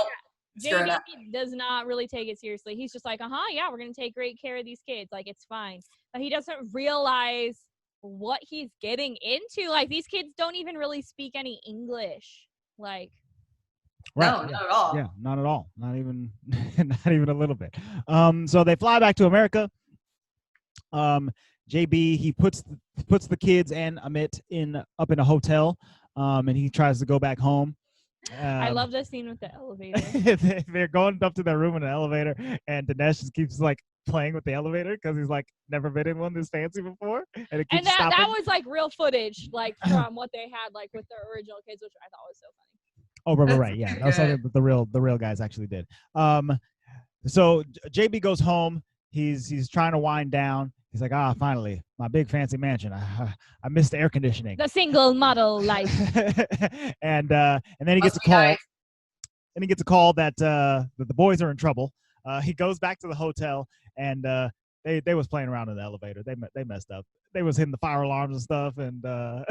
No. JB does not really take it seriously. He's just like, yeah, we're going to take great care of these kids. Like, it's fine. But he doesn't realize what he's getting into. Like, these kids don't even really speak any English. Like, right. No, not at all. Yeah, not at all. Not even a little bit. So they fly back to America. JB, he puts the kids and Amit up in a hotel, and he tries to go back home. I love this scene with the elevator. They're going up to their room in an elevator, and Dinesh just keeps like playing with the elevator because he's like never been in one this fancy before, and it keeps stopping. That was like real footage, like from what they had like with their original kids, which I thought was so funny. Oh, right, yeah, that was something that the real guys actually did. So JB goes home. He's trying to wind down. He's like, finally, my big fancy mansion. I missed the air conditioning. The single model life. and then he gets a call. Nice. And he gets a call that the boys are in trouble. He goes back to the hotel, and they was playing around in the elevator. They messed up. They was hitting the fire alarms and stuff, and the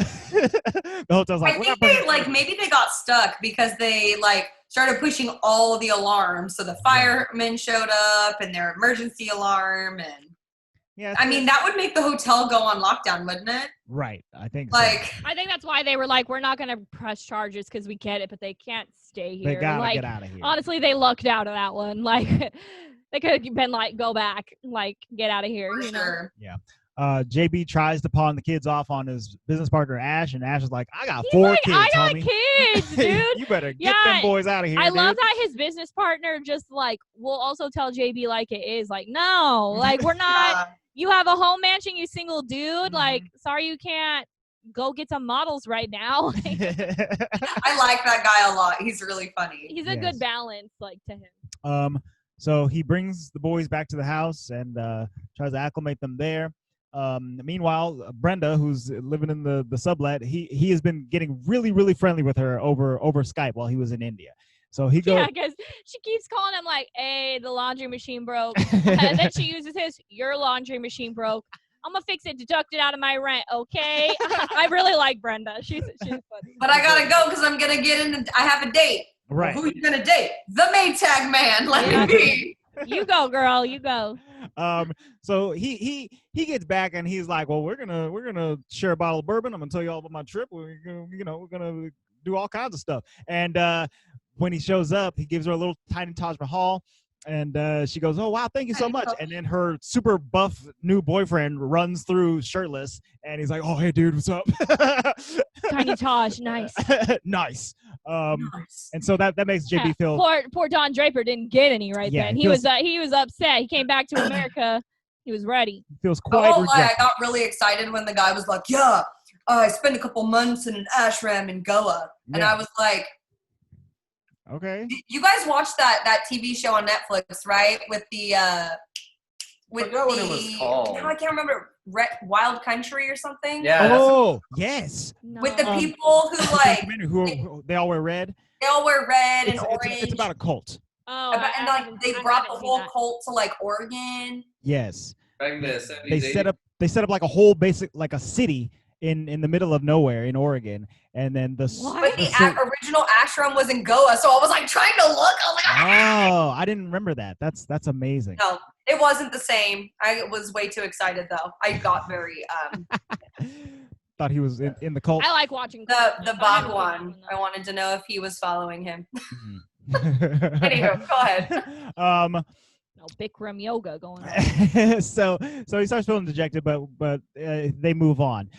hotel's like, I think maybe they got stuck because they like started pushing all the alarms. So the firemen showed up and their emergency alarm, and I mean that would make the hotel go on lockdown, wouldn't it? Right, I think. Like, I think that's why they were like, we're not gonna press charges because we get it, but they can't stay here. They gotta like, get out of here. Honestly, they lucked out of that one. Like, they could have been like, go back, like, get out of here. For you know? sure. Yeah. JB tries to pawn the kids off on his business partner Ash, and Ash is like, "I got 4 kids, I got homie. kids, dude. You better get them boys out of here." I love dude. that his business partner just like will also tell JB like it is. Like, no, like we're not. You have a home mansion, you single dude. Like, sorry, you can't go get some models right now. I like that guy a lot. He's really funny. He's a good balance, like, to him. So he brings the boys back to the house and tries to acclimate them there. Meanwhile, Brenda, who's living in the sublet, he has been getting really, really friendly with her over Skype while he was in India. So he goes. Yeah, because she keeps calling him like, "Hey, the laundry machine broke," and then she uses his, "Your laundry machine broke. I'm gonna fix it. Deduct it out of my rent, okay?" I really like Brenda. She's funny. But I gotta go because I'm gonna get in. I have a date. Right. Who you gonna date? The Maytag man. Let me be. You go, girl. You go. So he gets back and he's like, well, we're gonna share a bottle of bourbon. I'm gonna tell you all about my trip. We're gonna do all kinds of stuff. And when he shows up, he gives her a little tiny Taj Mahal. And she goes, oh, wow, thank you so much. And then her super buff new boyfriend runs through shirtless. And he's like, oh, hey, dude, what's up? Tiny Taj, nice. Nice. And so that makes JB feel. Poor Don Draper didn't get any then. He was upset. He came back to America. He was ready. Feels quite I got really excited when the guy was like, yeah, I spent a couple months in an ashram in Goa. And I was like, okay. You guys watched that TV show on Netflix, right? With the what it was called. No, I can't remember. Wild Country or something. Yeah. Oh, yes. No. With the people who like who they all wear red. They all wear red and orange. It's about a cult. Oh, and like they brought the whole cult to like Oregon. Yes. Back in the 70s, They set up like a whole basic like a city in the middle of nowhere in Oregon, and then But the original ashram was in Goa, so I was like trying to look. I was like, oh, I didn't remember that. That's amazing. No, it wasn't the same. I was way too excited though. I got very thought he was in the cult. I like watching the Bhagwan. I wanted to know if he was following him. Anywho, go ahead. No Bikram yoga going on. so he starts feeling dejected, but they move on.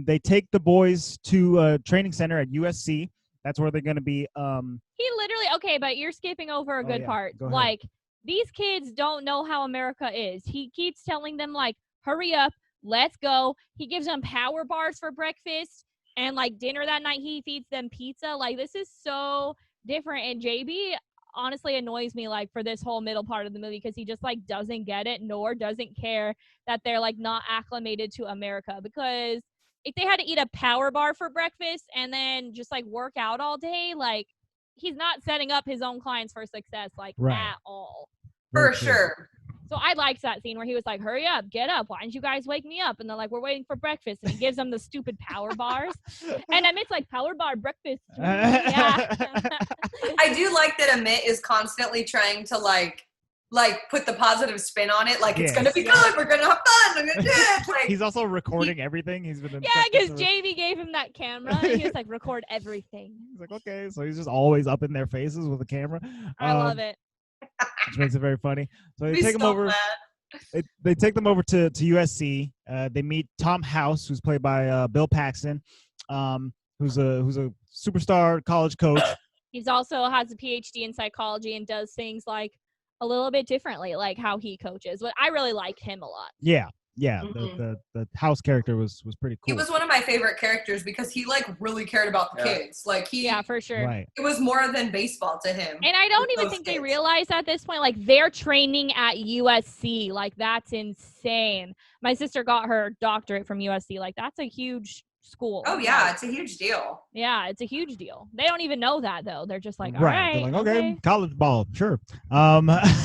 They take the boys to a training center at USC. That's where they're going to be. He literally but you're skipping over a good part. Go ahead. Like these kids don't know how America is. He keeps telling them like, hurry up, let's go. He gives them power bars for breakfast, and like dinner that night he feeds them pizza. Like this is so different. And JB honestly annoys me like for this whole middle part of the movie because he just like doesn't get it nor doesn't care that they're like not acclimated to America. Because if they had to eat a power bar for breakfast and then just like work out all day, like he's not setting up his own clients for success at all. For sure. So I liked that scene where he was like, hurry up, get up. Why didn't you guys wake me up? And they're like, we're waiting for breakfast. And he gives them the stupid power bars. And Amit's like, power bar breakfast. Yeah. I do like that Amit is constantly trying to like put the positive spin on it. Like, it's going to be good. We're going to have fun. We're going to do it. Like, he's also recording everything. He's been because JV gave him that camera. And he was like, record everything. He's like, okay. So he's just always up in their faces with a camera. I love it. Which makes it very funny. So they take them over. They take them over to USC. They meet Tom House, who's played by Bill Paxton, who's a superstar college coach. He's also has a PhD in psychology and does things like a little bit differently, like how he coaches. But I really liked him a lot. Yeah. Mm-hmm. The House character was pretty cool. He was one of my favorite characters because he like really cared about the kids. Like for sure. Right. It was more than baseball to him. And I don't even think they realize at this point, like they're training at USC. Like that's insane. My sister got her doctorate from USC. Like that's a huge school. Oh yeah, it's a huge deal. Yeah, it's a huge deal. They don't even know that though. They're just like, all right. right, They're like, okay, college ball, sure.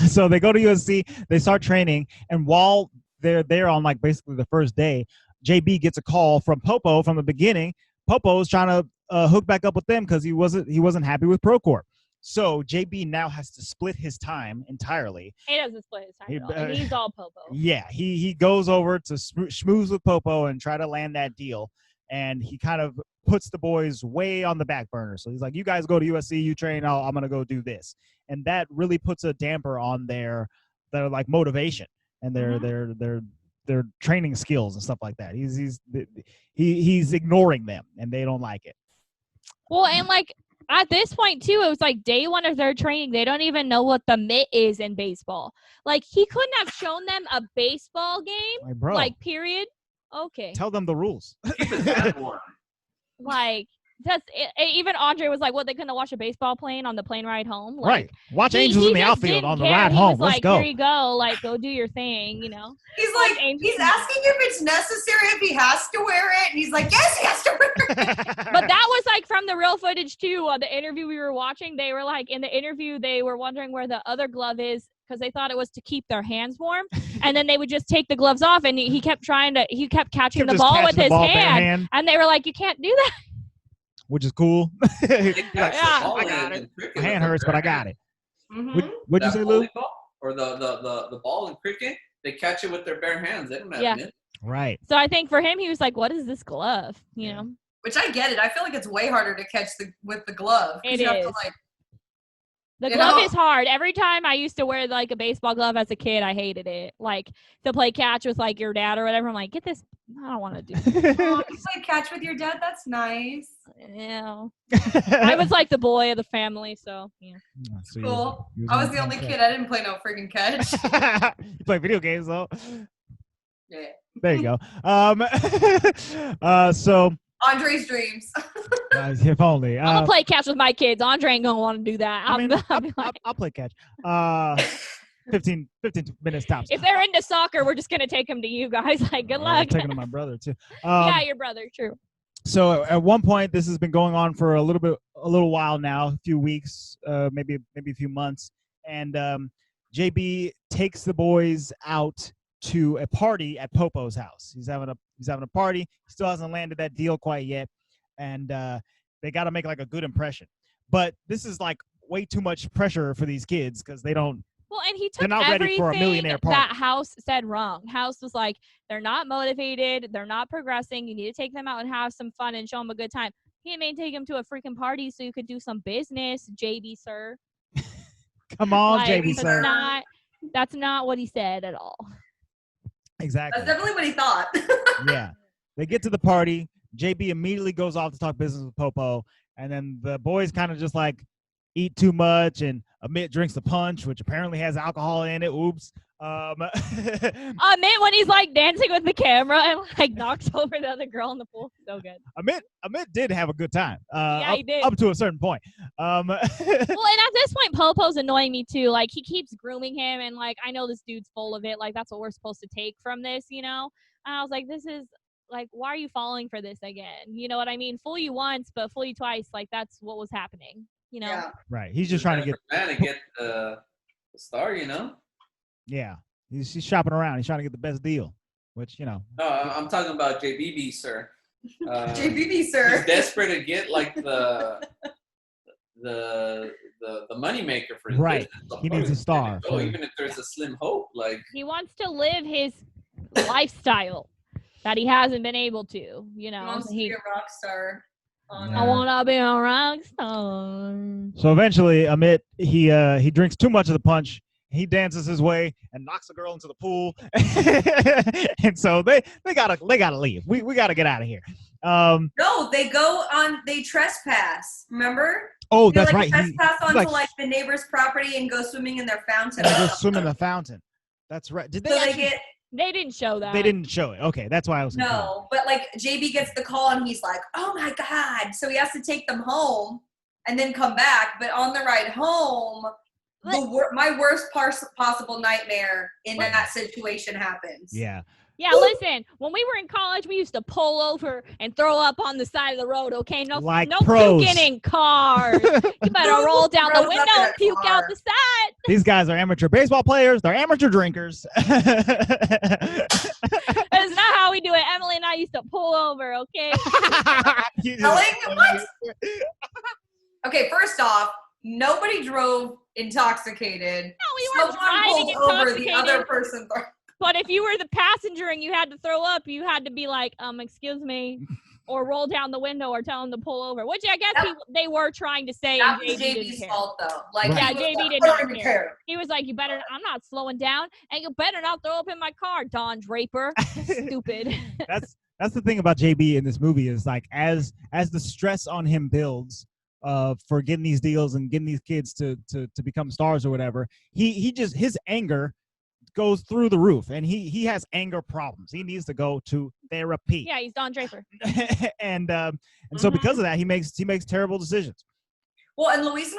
So they go to USC. They start training, and while they're there on like basically the first day, JB gets a call from Popo from the beginning. Popo is trying to hook back up with them because he wasn't happy with Procorp. So JB now has to split his time entirely. He doesn't split his time at all. He's all Popo. Yeah, he goes over to schmooze with Popo and try to land that deal. And he kind of puts the boys way on the back burner. So he's like, you guys go to USC, you train, I'm going to go do this. And that really puts a damper on their like motivation and their training skills and stuff like that. He's ignoring them and they don't like it. Well, and like at this point too, it was like day one of their training. They don't even know what the mitt is in baseball. Like he couldn't have shown them a baseball game, like period. Okay. Tell them the rules. Keep it that one. Like even Andre was like, "What? They couldn't watch a baseball playing on the plane ride home?" Like, right. Watch he Angels in the just outfield didn't on the care. ride He home. was Let's like, go. "Here you go. Like, go do your thing." You know. He's Like like, Angels he's in the- asking if it's necessary, if he has to wear it, and he's like, yes, he has to wear it. But that was like from the real footage too. The interview we were watching, they were like, in the interview, they were wondering where the other glove is because they thought it was to keep their hands warm, and then they would just take the gloves off, and he kept catching the ball with his hand, and they were like, "You can't do that." Which is cool. They Like, catch the Yeah. ball I got in it. cricket My with hand their hurts, bare but I got hands. it. Mhm. What'd you That say, Lou? volleyball or the ball in cricket, they catch it with their bare hands. They don't have Yeah. mitts. Right. So I think for him, he was like, "What is this glove?" You know. Which I get it. I feel like it's way harder to catch with the glove. 'Cause It you have is. to, like, The You glove know- is hard. Every time I used to wear like a baseball glove as a kid, I hated it. Like to play catch with like your dad or whatever. I'm like, get this. I don't want to do this. oh, you play catch with your dad? That's nice. Yeah. I was like the boy of the family, so yeah. So Cool. you I was on the only catch. kid. I didn't play no freaking catch. You play video games though. Yeah. There you go. So Andre's dreams. if only. I'm gonna play catch with my kids. Andre ain't gonna want to do that. I mean, I'll be like, I'll play catch. 15 minutes tops. if they're into soccer, we're just gonna take them to you guys. Like, good I'm luck. taking to my brother too. Yeah, your brother. True. So at one point, this has been going on for a little while now, a few weeks, maybe a few months, and JB takes the boys out to a party at Popo's house. He's having a party. He still hasn't landed that deal quite yet, and they got to make like a good impression. But this is like way too much pressure for these kids because they don't. Well, and he took They're not ready for a everything millionaire party. that House said wrong. House was like, they're not motivated. They're not progressing. You need to take them out and have some fun and show them a good time. He may take them to a freaking party so you could do some business, JB, sir. Come on, Like, JB, that's sir. That's not what he said at all. Exactly. That's definitely what he thought. Yeah. They get to the party. JB immediately goes off to talk business with Popo. And then the boys kind of just like eat too much. And Amit drinks the punch, which apparently has alcohol in it. Oops. Mint when he's like dancing with the camera and like knocks over the other girl in the pool. So good. Amit did have a good time. Yeah, he did. Up to a certain point. Well, and at this point, Popo's annoying me too. Like he keeps grooming him, and like I know this dude's full of it. Like that's what we're supposed to take from this, you know. And I was like, this is like, why are you falling for this again? You know what I mean? Fool you once, but fool you twice. Like that's what was happening. You know. Yeah. Right. He's just trying to get the star, you know. Yeah. He's shopping around. He's trying to get the best deal, which, you know. No, I'm talking about JBB, sir. JBB, sir. He's desperate to get like the money maker for his Right. business. Of He needs course, a star. Oh, even if there's a slim hope, like He wants to live his lifestyle that he hasn't been able to. You He know. wants to be a rock star. I wanna be a rock star. So eventually, Amit, he drinks too much of the punch. He dances his way and knocks a girl into the pool, and so they gotta leave. We gotta get out of here. No, they trespass. Remember? Oh, They that's like right. trespass onto like- like the neighbor's property and go swimming in their fountain. They go swim in the fountain. That's right. Did they? So they actually- get They didn't show that. They didn't show it. Okay, that's why I was confused. no, but like JB gets the call and he's like, "Oh my god!" So he has to take them home and then come back. But on the ride home, my worst possible nightmare in that situation happens. Yeah. Yeah, listen. When we were in college, we used to pull over and throw up on the side of the road. Okay, no Like no pros. puking in cars. You better roll down the Pros up window in and a puke out car. the side. These guys are amateur baseball players. They're amateur drinkers. That's not how we do it. Emily and I used to pull over. Okay. What? Okay, first off, nobody drove intoxicated. No, we weren't Someone driving pulled over the intoxicated. other person. But if you were the passenger and you had to throw up, you had to be like, excuse me, or roll down the window or tell him to pull over. Which I guess they were trying to say. That And was JB didn't JB's care. fault, though. Like, Right. Yeah, he was JB like, did "I not don't even care. He was like, I'm not slowing down, and you better not throw up in my car, Don Draper. Stupid. That's the thing about JB in this movie is like as the stress on him builds for getting these deals and getting these kids to become stars or whatever, he just his anger goes through the roof, and he has anger problems. He needs to go to therapy. Yeah, he's Don Draper. and so because of that, he makes terrible decisions. Well, and Luis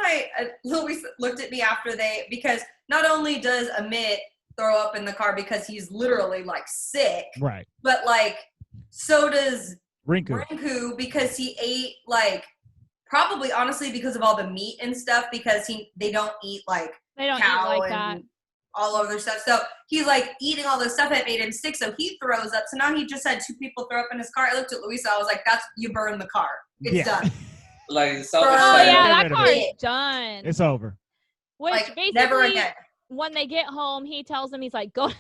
looked at me after because not only does Amit throw up in the car because he's literally like sick, right? But like, so does Rinku because he ate like, probably honestly because of all the meat and stuff, because they don't eat like cow like and that. all other stuff. So he's like eating all this stuff that made him sick. So he throws up. So now he just had 2 people throw up in his car. I looked at Luisa. I was like, you burned the car. It's done. Like, oh yeah, that car is done. It's over. Which like, basically, never again. When they get home, he tells them, he's like, go.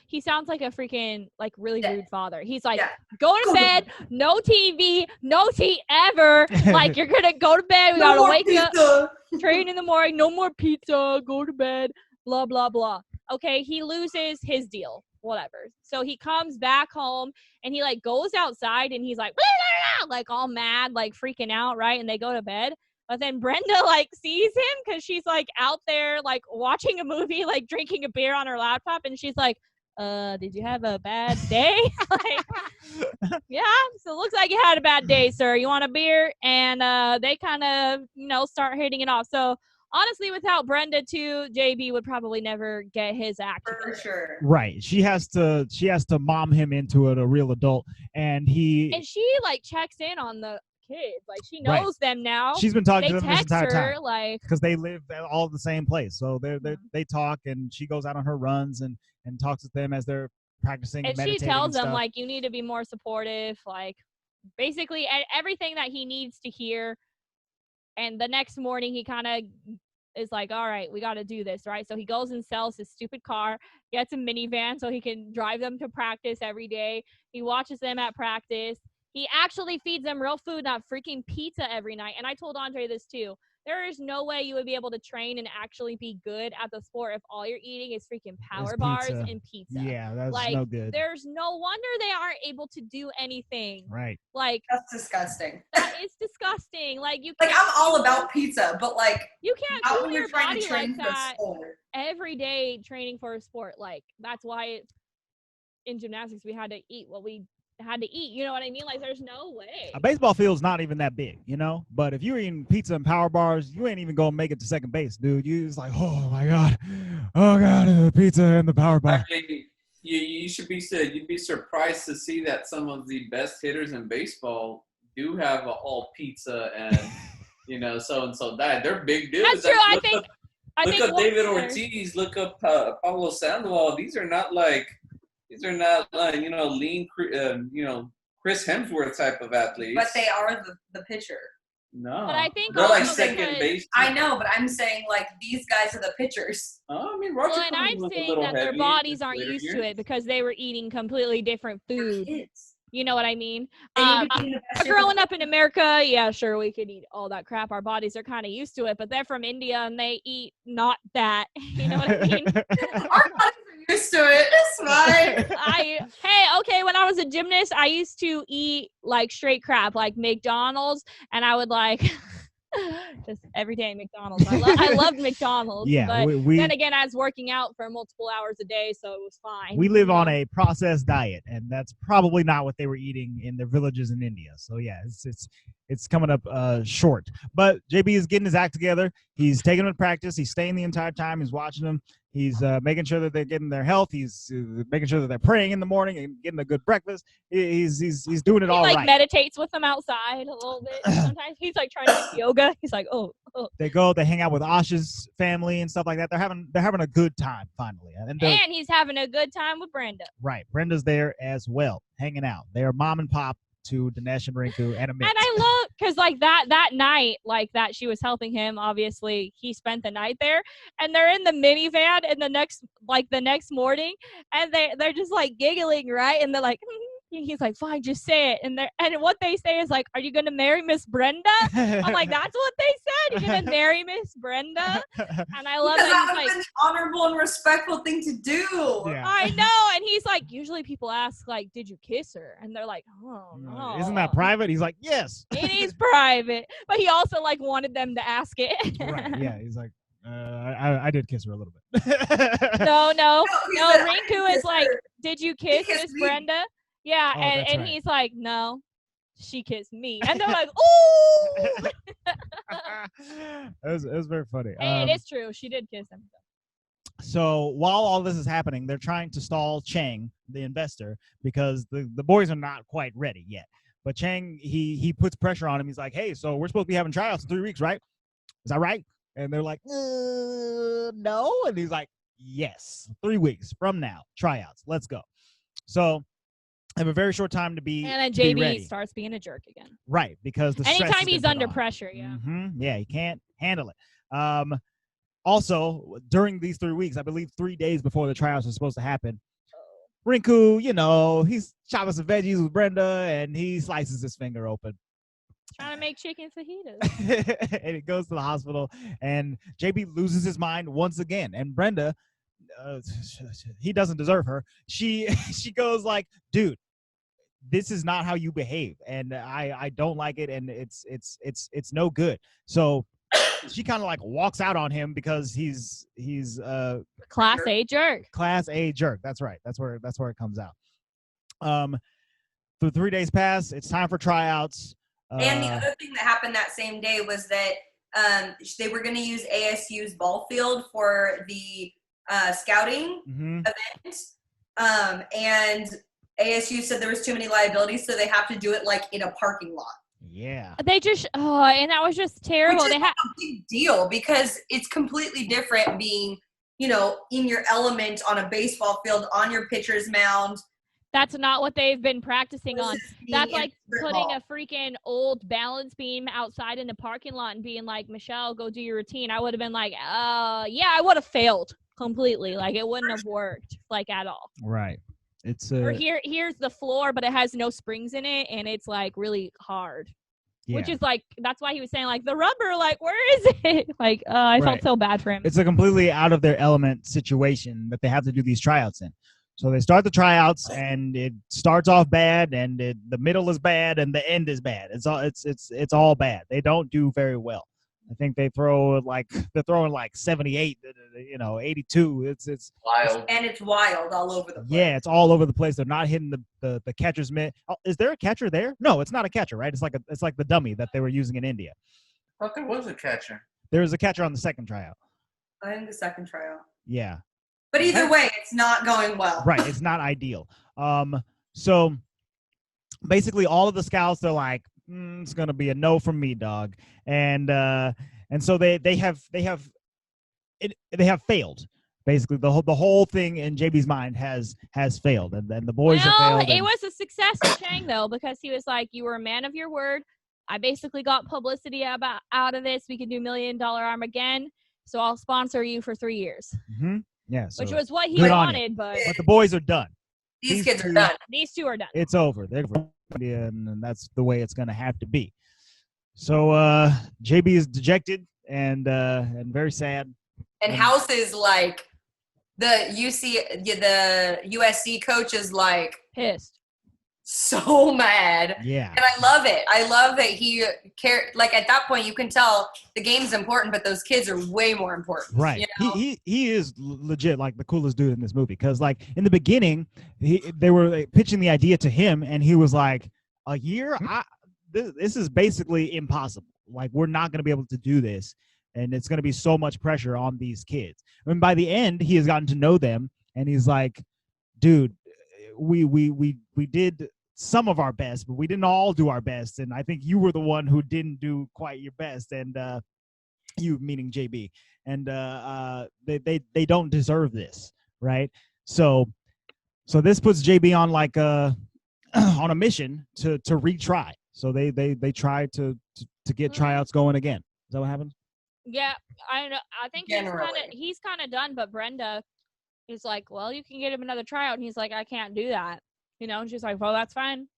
He sounds like a freaking like really rude father. He's like, go to bed, no TV, no tea ever. Like, you're gonna go to bed. We gotta wake up, train in the morning. No more pizza. Go to bed. Blah blah blah. Okay, he loses his deal. Whatever. So he comes back home and he like goes outside and he's like, like all mad, like freaking out, right? And they go to bed. But then Brenda like sees him because she's like out there like watching a movie, like drinking a beer on her laptop, and she's like, did you have a bad day? Like, yeah, so it looks like you had a bad day, sir. You want a beer? And they kind of, start hitting it off. So honestly, without Brenda too, JB would probably never get his act for sure. Right. She has to mom him into it, a real adult, and she like checks in on the kids. Like, she knows them now. She's been talking to them this entire time, like, because they live all in the same place. So they talk, and she goes out on her runs and talks with them as they're practicing and meditating. She tells them stuff. like, you need to be more supportive, like basically everything that he needs to hear. And the next morning he kind of is like, all right, we got to do this, right? So he goes and sells his stupid car, gets a minivan so he can drive them to practice every day. He watches them at practice. He actually feeds them real food, not freaking pizza every night. And I told Andre this too. There is no way you would be able to train and actually be good at the sport if all you're eating is freaking power bars and pizza. Yeah, that's like, no good. There's no wonder they aren't able to do anything. Right. Like, that's disgusting. That is disgusting. Like, you can't, I'm all about pizza, but like, you can't not do when your you're trying body to train like for that sport. Every day training for a sport. Like, that's why in gymnastics we had to eat what we had to eat. You know what I mean? Like, there's no way. A baseball field's not even that big, but if you're eating pizza and power bars, you ain't even gonna make it to second base, dude. You just like, oh my god, the pizza and the power bar. Actually, you'd be surprised to see that some of the best hitters in baseball do have all pizza and so and so that they're big dudes. That's true. I think look up David Ortiz, look up Pablo Sandoval. These are not like lean, Chris Hemsworth type of athletes. But they are the pitcher. No. But I think they're like second base. I know, but I'm saying like these guys are the pitchers. Oh, I mean, Roger and I'm saying that their bodies aren't used to it because they were eating completely different food. You know what I mean? Growing up in America, yeah, sure, we could eat all that crap. Our bodies are kind of used to it, but they're from India and they eat not that. You know what I mean? Our bodies are used to it. It's fine. When I was a gymnast, I used to eat like straight crap, like McDonald's, and I would like just every day McDonald's. I loved McDonald's. Yeah, but then again, I was working out for multiple hours a day, so it was fine. We live on a processed diet, and that's probably not what they were eating in their villages in India. So yeah, it's coming up short. But JB is getting his act together. He's taking them to practice. He's staying the entire time. He's watching them. He's making sure that they're getting their health. He's making sure that they're praying in the morning and getting a good breakfast. He's doing it all right. He meditates with them outside a little bit. Sometimes he's like trying to do yoga. He's like, oh. They hang out with Asha's family and stuff like that. They're having a good time finally. And he's having a good time with Brenda. Right. Brenda's there as well, hanging out. They're mom and pop to Dinesh and Rinku and Amit. And I love because like that night, like that she was helping him. Obviously, he spent the night there, and they're in the minivan. And the next morning, and they're just like giggling, right? And they're like, he's like, fine, just say it. And what they say is like, are you gonna marry Miss Brenda? I'm like, that's what they said. You're gonna marry Miss Brenda? And I love that he's would like, been an honorable and respectful thing to do. Yeah. I know. And he's like, usually people ask like, did you kiss her? And they're like, oh no. Isn't that private? He's like, yes. It is private. But he also like wanted them to ask it. Right. Yeah. He's like, I did kiss her a little bit. No, he said, "I Rinku didn't is kiss like, her. did you kiss kissed Miss me." Brenda? Yeah, Oh, and that's right. he's like, no, she kissed me. And they're like, ooh. It was very funny. Hey, it is true. She did kiss him. So while all this is happening, they're trying to stall Chang, the investor, because the boys are not quite ready yet. But Chang, he puts pressure on him. He's like, hey, so we're supposed to be having tryouts in 3 weeks, right? Is that right? And they're like, no. And he's like, yes, 3 weeks from now, tryouts. Let's go. So I have a very short time to be And then to be JB ready. starts being a jerk again. Right, because the stress Anytime has been he's put under on. pressure, yeah. Yeah, he can't handle it. Also, during these 3 weeks, I believe 3 days before the tryouts are supposed to happen, Rinku, he's chopping some veggies with Brenda, and he slices his finger open. Trying to make chicken fajitas. And he goes to the hospital, and JB loses his mind once again. And Brenda, he doesn't deserve her. She goes like, dude, this is not how you behave, and I don't like it, and it's no good. So she kind of like walks out on him because he's Class A jerk. Class A jerk. That's right. That's where it comes out. The 3 days pass. It's time for tryouts. And the other thing that happened that same day was that they were going to use ASU's ball field for the scouting event. And ASU said there was too many liabilities, so they have to do it like in a parking lot. Yeah. They just, and that was just terrible. Which is They had a big deal because it's completely different being, in your element on a baseball field, on your pitcher's mound. That's not what they've been practicing on. versus being That's in like strip putting mall. a freaking old balance beam outside in the parking lot and being like, Michelle, go do your routine. I would have been like, yeah, I would have failed completely. Like it wouldn't have worked like at all. Right. It's Or here's the floor, but it has no springs in it, and it's like really hard. yeah. Which is like, that's why he was saying like the rubber, like where is it? Like I felt Right. so bad for him. It's a completely out of their element situation that they have to do these tryouts in. So they start the tryouts, and it starts off bad, and the middle is bad, and the end is bad. It's all bad. They don't do very well. I think they're throwing like 78, 82. It's Wild. And it's wild all over the place. yeah, it's all over the place. They're not hitting the catcher's mitt. Oh, is there a catcher there? No, it's not a catcher, right? It's like the dummy that they were using in India. But there was a catcher. There was a catcher on the second tryout. I think the second tryout. Yeah. But either way, it's not going well. Right. It's not ideal. So basically all of the scouts, they're like, it's gonna be a no from me, dog. And so they have failed. Basically, the whole thing in JB's mind has failed, and then the boys have failed. It was a success for Chang though, because he was like, you were a man of your word. I basically got publicity out of this. We can do $1 Million Arm again. So I'll sponsor you for 3 years. Mm-hmm. Yeah. So, Which was what he good on wanted, but the boys are done. These kids are two- done. these two are done. It's over. They're over. And that's the way it's going to have to be. So JB is dejected and very sad. And House is like, the USC coach is like Pissed. so mad. Yeah. And I love it. I love that he like at that point you can tell the game's important, but those kids are way more important. Right. You know? He is legit like the coolest dude in this movie, because like in the beginning they were like, pitching the idea to him, and he was like, a year? This is basically impossible. Like we're not going to be able to do this, and it's going to be so much pressure on these kids. And by the end, he has gotten to know them, and he's like, dude, we did some of our best, but we didn't all do our best, and I think you were the one who didn't do quite your best, and you meaning JB, and they don't deserve this, right? So this puts JB on like on a mission to retry. So they try to get tryouts going again. Is that what happened? Yeah, I know. I think Generally. he's kind of done, but Brenda is like, well, you can get him another tryout, and he's like, I can't do that. And she's like, well, that's fine.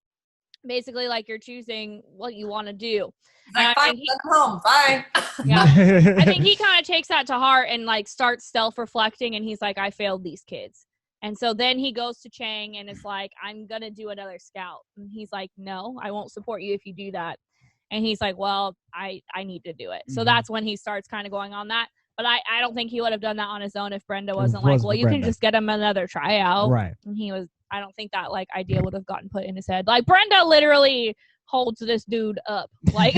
Basically, like you're choosing what you want to do. Like, fine, come home. Bye. Yeah, I think he kind of takes that to heart and like starts self-reflecting, and he's like, I failed these kids. And so then he goes to Chang and is like, I'm going to do another scout. And he's like, no, I won't support you if you do that. And he's like, well, I need to do it. So Mhm. that's when he starts kind of going on that. But I don't think he would have done that on his own if Brenda wasn't wasn't like, for well, you can Brenda. just get him another tryout. Right. And he was, I don't think that like idea would have gotten put in his head. Like Brenda literally holds this dude up. Like,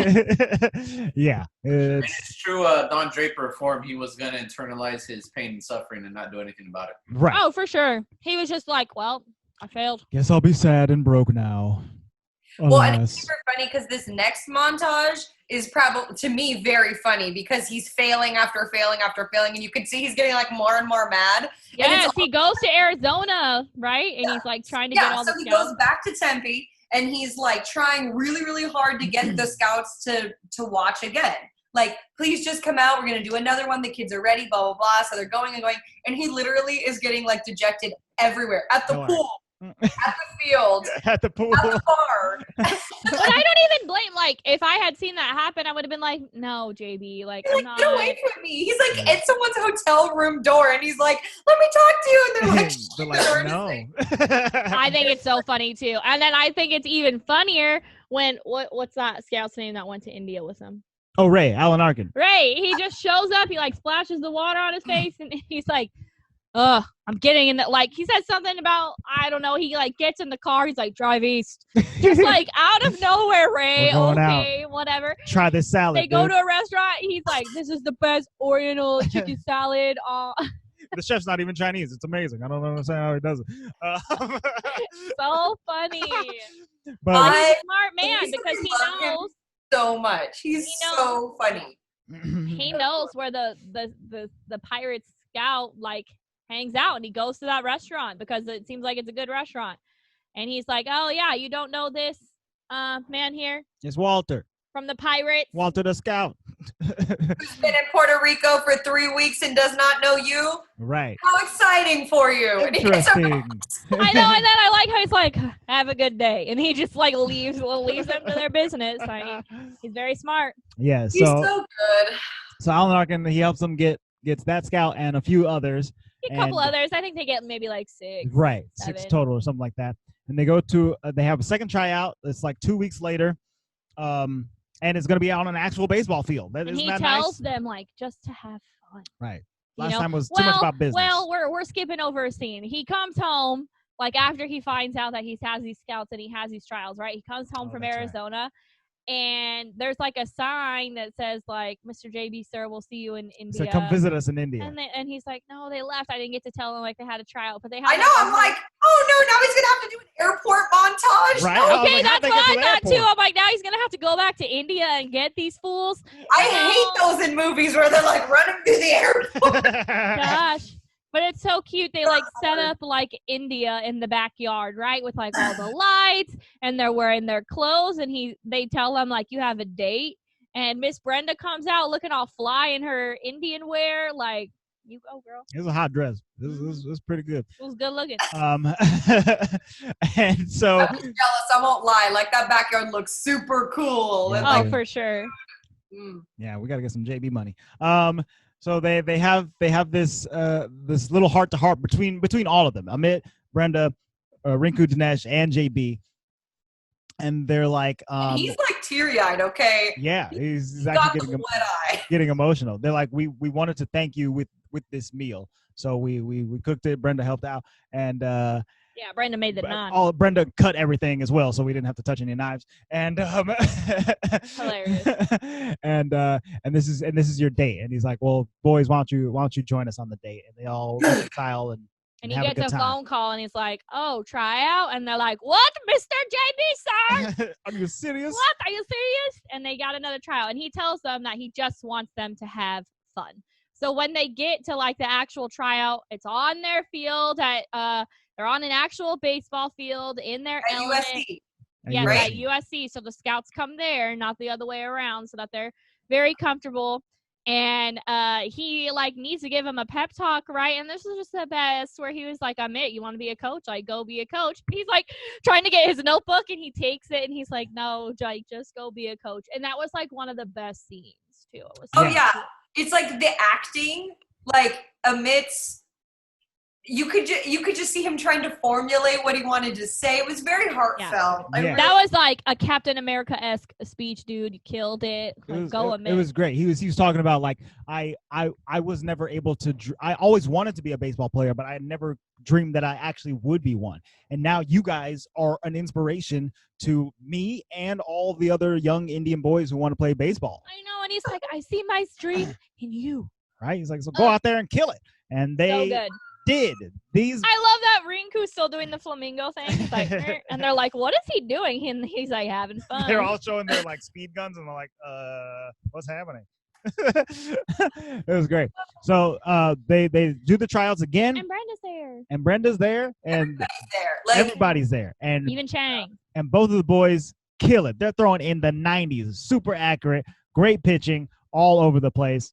yeah. And it's true. Don Draper form. He was gonna internalize his pain and suffering and not do anything about it. Right. oh, for sure. He was just like, well, I failed. Guess I'll be sad and broke now. Well, and it's Alas. super funny because this next montage is probably, to me, very funny because he's failing after failing after failing, and you can see he's getting like more and more mad. Yes, he goes to Arizona, right? And he's like trying to get all so the he scouts. goes back to Tempe, and he's like trying really, really hard to get the scouts to watch again. Like, please just come out. We're gonna do another one. The kids are ready. Blah blah blah. So they're going and going, and he literally is getting like dejected everywhere at the pool. At the field, At the pool. at the bar. But I don't even blame, like, if I had seen that happen, I would have been like, no, JB, like, I'm not. Get away from me. He's like at someone's hotel room door, and he's like, let me talk to you. And they're like, They're "Shut the door," like, and no. he's like, I think it's so funny, too. And then I think it's even funnier when, what's that scout's name that went to India with him? Oh, Ray, Alan Arkin. Ray, he just shows up, he, like, splashes the water on his face, and he's like, ugh, I'm getting in that. Like, he said something about, I don't know, he, like, gets in the car, he's like, drive east. Just, like, out of nowhere, Ray. We're going Okay, whatever. Try this salad. They go dude. to a restaurant, he's like, this is the best Oriental chicken salad. The chef's not even Chinese. It's amazing. I don't understand how he does it. So funny. But He's a smart man I because he love him. knows so much. He's He knows. so funny. he knows where the pirate scout like hangs out, and he goes to that restaurant because it seems like it's a good restaurant. And he's like, oh yeah, you don't know this man here it's Walter. from the pirates? Walter the Scout. Who's been in Puerto Rico for 3 weeks and does not know you? Right. How exciting for you. And he gets Interesting. I know, and then I like how he's like, have a good day, and he just like leaves them to their business. I mean, he's very smart. Yeah. He's So so good. so Alan Arkin, he helps them gets that scout and a few others. A couple And- others, I think they get maybe like 6. Right. 6 7. total or something like that. And they go to they have a second tryout. It's like 2 weeks later. And it's going to be on an actual baseball field. And Isn't he that tells nice? them like just to have fun. Right. You Last know? time was too much about business. Well, we're skipping over a scene. He comes home like after he finds out that he has these scouts and he has these trials, right? He comes home Oh, from that's right. Arizona, and there's like a sign that says like, "Mr. JB, sir, we'll see you in India." So come visit us in India. And he's like, "No, they left. I didn't get to tell them like they had a tryout, but they had." I know. I'm like, oh no, now he's going to have to do an airport montage. Right. No, I was okay, like, how'd that's they what get to I the thought too. airport? I'm like, now he's gonna have to go back to India and get these fools. I hate those in movies where they're like running through the airport. Gosh. But it's so cute. They like set up like India in the backyard, right? With like all the lights, and they're wearing their clothes, and they tell them like, you have a date. And Miss Brenda comes out looking all fly in her Indian wear, like, you go, girl. It's a hot dress. This is pretty good. It was good looking. And so I'm jealous. I won't lie. Like that backyard looks super cool. Yeah. And Oh, like, for sure. yeah, we gotta get some JB money. So they have this this little heart to heart between all of them. Amit, Brenda, Rinku, Dinesh, and JB, and they're like, and he's like teary eyed. Okay. yeah, he's Got actually the wet eye. getting emotional. They're like, we wanted to thank you with this meal, so we cooked it. Brenda helped out, and Yeah, Brenda made the naan. all Brenda cut everything as well, so we didn't have to touch any knives. And Hilarious. and this is your date. And he's like, well, boys, why don't you join us on the date? And they all reconcile and And he have gets a a good time. phone call, and he's like, oh, tryout? And they're like, what, Mr. JB, sir? Are you serious? What? Are you serious? And they got another tryout. And he tells them that he just wants them to have fun. So when they get to like the actual tryout, it's on their field at they're on an actual baseball field in their At element. USC. And Yes, you're Right. at USC. So the scouts come there, not the other way around, so that they're very comfortable. And he like needs to give him a pep talk, right? And this is just the best, where he was like, I'm it. You want to be a coach? Like, go be a coach. He's like trying to get his notebook, and he takes it, and he's like, no, like, just go be a coach. And that was like one of the best scenes too. It was Oh so yeah. cute. It's like the acting, like amidst you could just see him trying to formulate what he wanted to say. It was very heartfelt. Yeah. That was like a Captain America-esque speech, dude. You killed it. Like, It was great. He was talking about like I was never able to. I always wanted to be a baseball player, but I never dreamed that I actually would be one. And now you guys are an inspiration to me and all the other young Indian boys who want to play baseball. I know, and he's like, I see my dream in you. Right? He's like, so go out there and kill it. And they So good. did. These. I love that Rinku's still doing the flamingo thing. He's like, "Er," and they're like, what is he doing? And he's like, having fun. They're all showing their like speed guns, and they're like, what's happening? It was great. So they do the tryouts again, And Brenda's there. and Brenda's there, and Everybody's there. Like, everybody's there, and Even Chang. both of the boys kill it. They're throwing in the 90s, super accurate, great pitching all over the place,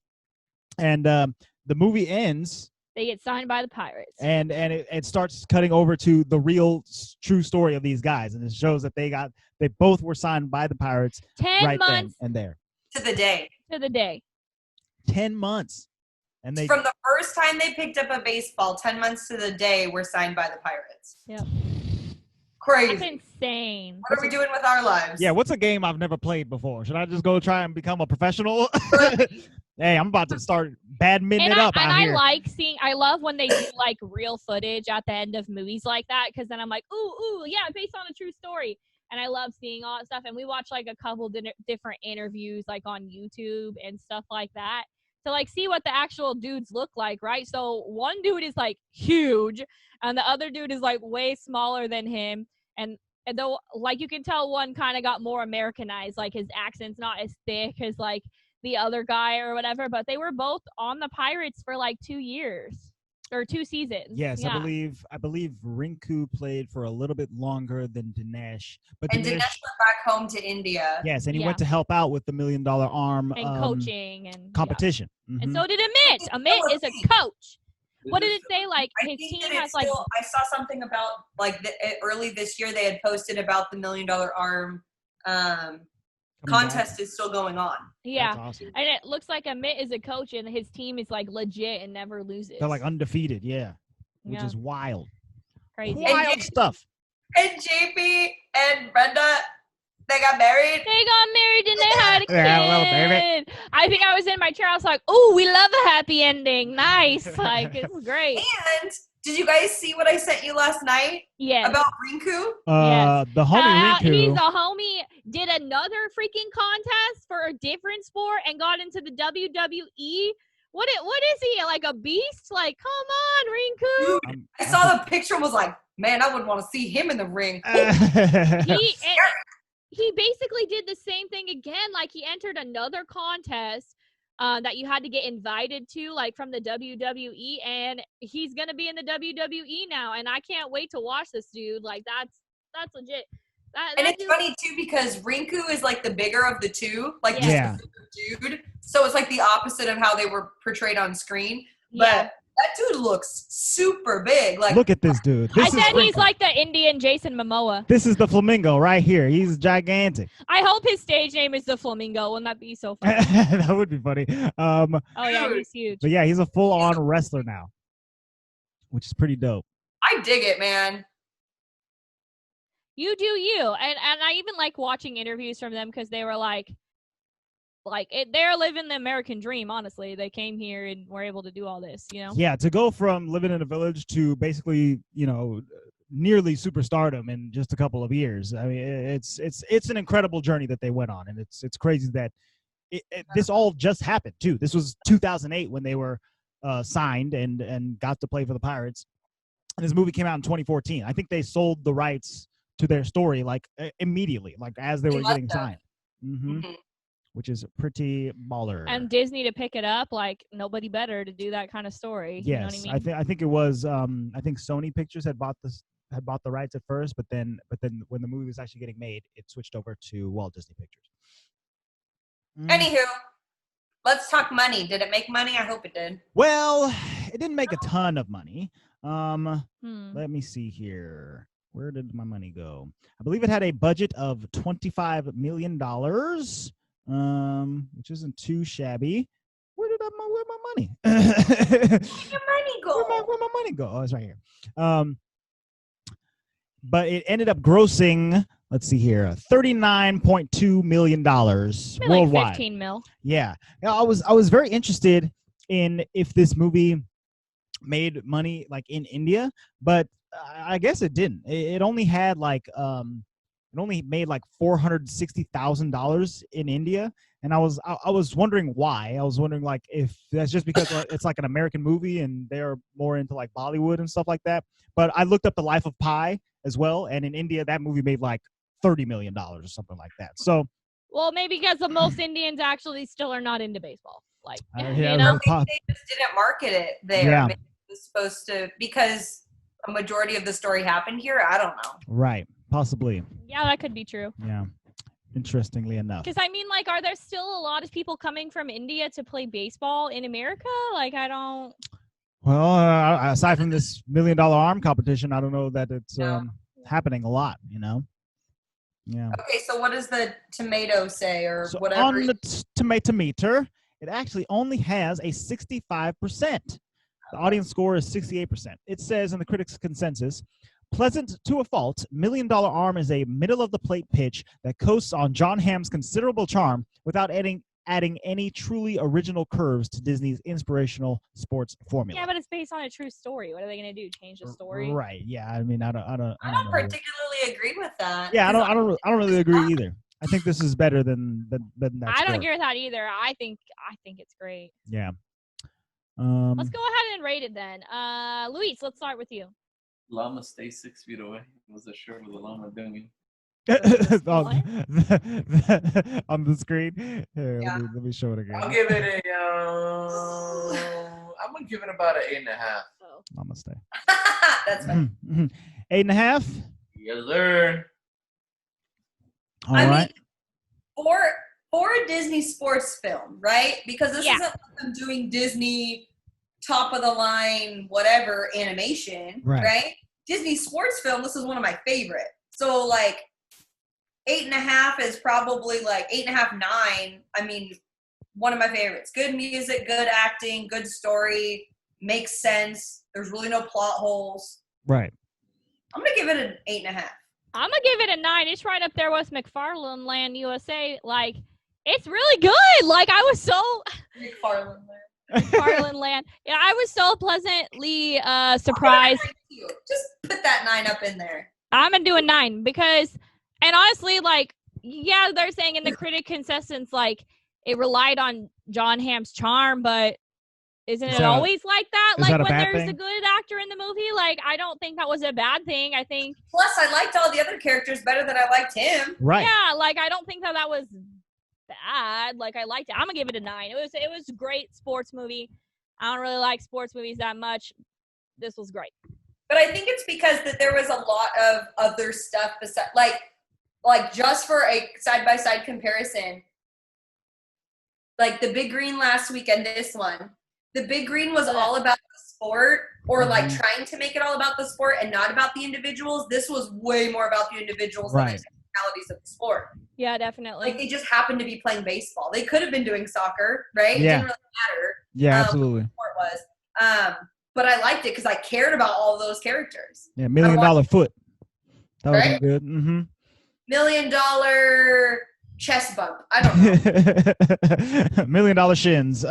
and the movie ends. They get signed by the Pirates. And it starts cutting over to the real true story of these guys, and it shows that they both were signed by the Pirates 10 right months then and there. to the day. to the day. 10 months, and they From the first time they picked up a baseball, 10 months to the day, we're signed by the Pirates. Yep. Crazy. That's insane. What are we doing with our lives? yeah. What's a game I've never played before? Should I just go try and become a professional? Hey, I'm about to start badminton it up out here. I love when they do like real footage at the end of movies like that, because then I'm like, ooh, yeah, based on a true story. And I love seeing all that stuff. And we watch like a couple different interviews like on YouTube and stuff like that to like see what the actual dudes look like, right? So one dude is like huge and the other dude is like way smaller than him. And though, like, you can tell one kind of got more Americanized, like his accent's not as thick as like the other guy or whatever, but they were both on the Pirates for like 2 years or 2 seasons. Yes, yeah. I believe Rinku played for a little bit longer than Dinesh, but And Dinesh went back home to India. yes, and he Yeah. went to help out with the $1 Million Arm And coaching and competition. Yeah. Mhm. And so did Amit. Amit is a coach. What did it say? Like I his think team that has it's like still, I saw something about like early this year they had posted about the $1 Million Arm Coming contest is still going on. yeah. That's awesome. And it looks like Amit is a coach and his team is like legit and never loses. They're like undefeated, yeah, which Yeah. is wild. Crazy. Wild stuff. And JP and Brenda, they got married. They got married and they had a kid. Yeah, well, baby. I think I was in my chair. I was like, "Oh, we love a happy ending. Nice, like it's great." And did you guys see what I sent you last night Yeah. about Rinku? The homie He's Rinku. a homie. Did another freaking contest for a different sport and got into the WWE. What is he, like a beast? Like, come on, Rinku. Dude, I saw the picture and was like, man, I would want to see him in the ring. He basically did the same thing again. Like he entered another contest that you had to get invited to, like from the WWE, and he's gonna be in the WWE now. And I can't wait to watch this dude. Like that's legit. And it's funny too because Rinku is like the bigger of the two, like just Yeah. a bigger dude. So it's like the opposite of how they were portrayed on screen. Yeah. But that dude looks super big. Like Look at this dude. I This is said he's Rinku. like the Indian Jason Momoa. This is the flamingo right here. He's gigantic. I hope his stage name is the Flamingo. Wouldn't that be so funny? That would be funny. Oh yeah, Dude. he's huge. But yeah, he's a full-on wrestler now, which is pretty dope. I dig it, man. You do you, and I even like watching interviews from them because they were like they're living the American dream. Honestly, they came here and were able to do all this. You know. Yeah, to go from living in a village to basically, nearly superstardom in just a couple of years. I mean, it's an incredible journey that they went on, and it's crazy that this all just happened too. This was 2008 when they were signed and got to play for the Pirates, and this movie came out in 2014. I think they sold the rights to their story like immediately, like as they were getting signed. Mhm. Which is pretty baller. And Disney to pick it up, like nobody better to do that kind of story. Yes, You know what I mean? I think it was. I think Sony Pictures had bought the rights at first, but then when the movie was actually getting made, it switched over to Walt Disney Pictures. Anywho, let's talk money. Did it make money? I hope it did. Well, it didn't make a ton of money. Hmm. Let me see here. Where did my money go? I believe it had a budget of $25 million, which isn't too shabby. Where'd my money? Where'd your money go? Where'd my money go? Oh, it's right here. But it ended up grossing, let's see here, $39.2 million worldwide. Like 15 mil. Yeah. I was very interested in if this movie made money like in India, but I guess it didn't. It only had like it only made like $460,000 in India, and I was wondering why. I was wondering like if that's just because it's like an American movie and they're more into like Bollywood and stuff like that. But I looked up The Life of Pi as well, and in India that movie made like $30 million or something like that. So, well, maybe because the most Indians actually still are not into baseball. Like, yeah, you know, Maybe they just didn't market it there. Yeah. Maybe it was supposed to, because a majority of the story happened here. I don't know. right, possibly. yeah, that could be true. Yeah, interestingly enough. Because I mean, like, are there still a lot of people coming from India to play baseball in America? Like, I don't. Well, aside from this $1 million arm competition, I don't know that it's No. happening a lot. You know. Yeah. Okay, so what does the tomato say, or So whatever? on the tomato meter, it actually only has a 65%. The audience score is 68%. It says in the critics' consensus, pleasant to a fault, $1 Million Arm is a middle-of-the-plate pitch that coasts on Jon Hamm's considerable charm without adding any truly original curves to Disney's inspirational sports formula. Yeah, but it's based on a true story. What are they gonna do? Change the story? Right? Yeah. I mean, I don't I don't know. particularly agree with that. Yeah, I 'cause don't really agree either. I think this is better than that. I don't score. agree with that either. I think it's great. Yeah. Let's go ahead and rate it then. Luis, let's start with you. Llama stay 6 feet away. It was a shirt with a llama doing on the screen. Here, Yeah. let me show it again. I'll give it a. I'm gonna give it about an 8.5. Oh. Namaste. That's fine. 8.5. Yes, sir. All I right. mean, for a Disney sports film, right? Because this Yeah. isn't like them doing Disney top of the line whatever animation, Right. right? Disney sports film. This is one of my favorite. So like 8.5 is probably like 8.5, 9. I mean, one of my favorites. Good music, good acting, good story, makes sense. There's really no plot holes. Right. I'm gonna give it an 8.5. I'm gonna give it a 9. It's right up there with McFarlane Land USA. Like, it's really good. Like, I was so McFarlane. McFarlane Land. Yeah, I was so pleasantly surprised. Just put that 9 up in there. I'm gonna do a 9 because, and honestly, like, yeah, they're saying in the critic consensus, like, it relied on Jon Hamm's charm, but isn't Is it that always like that? is Like, that a when bad there's thing? a good actor in the movie, like, I don't think that was a bad thing. I think, Plus, I liked all the other characters better than I liked him. Right. yeah, like, I don't think that was bad. Like, I liked it. I'm gonna give it a 9. It was a great sports movie. I don't really like sports movies that much. This was great. But I think it's because that there was a lot of other stuff besides, like just for a side-by-side comparison, like the Big Green last week and this one, the Big Green was all about the sport, or like trying to make it all about the sport and not about the individuals. This was way more about the individuals and the technicalities of the sport. Yeah, definitely. Like they just happened to be playing baseball. They could have been doing soccer, right? Yeah. It didn't really matter. Yeah, absolutely. What it was. But I liked it because I cared about all those characters. Yeah, $1 Million Foot. That was Right? good. Mm-hmm. $1 million chest bump. I don't know. $1 million shins.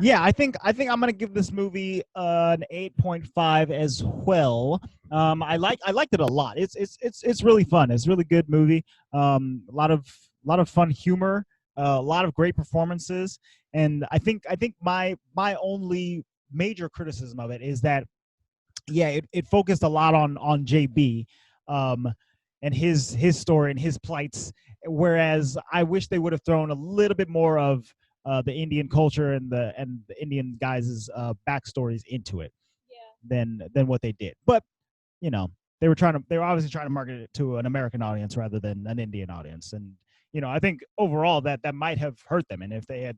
Yeah, I think I'm gonna give this movie an 8.5 as well. I liked it a lot. It's really fun. It's a really good movie. A lot of fun humor. A lot of great performances. And I think my only major criticism of it is that, yeah, it focused a lot on JB, and his story and his plights. Whereas I wish they would have thrown a little bit more of the Indian culture and the Indian guys' backstories into it, than what they did. But you know, they were obviously trying to market it to an American audience rather than an Indian audience. And you know, I think overall that might have hurt them. And if they had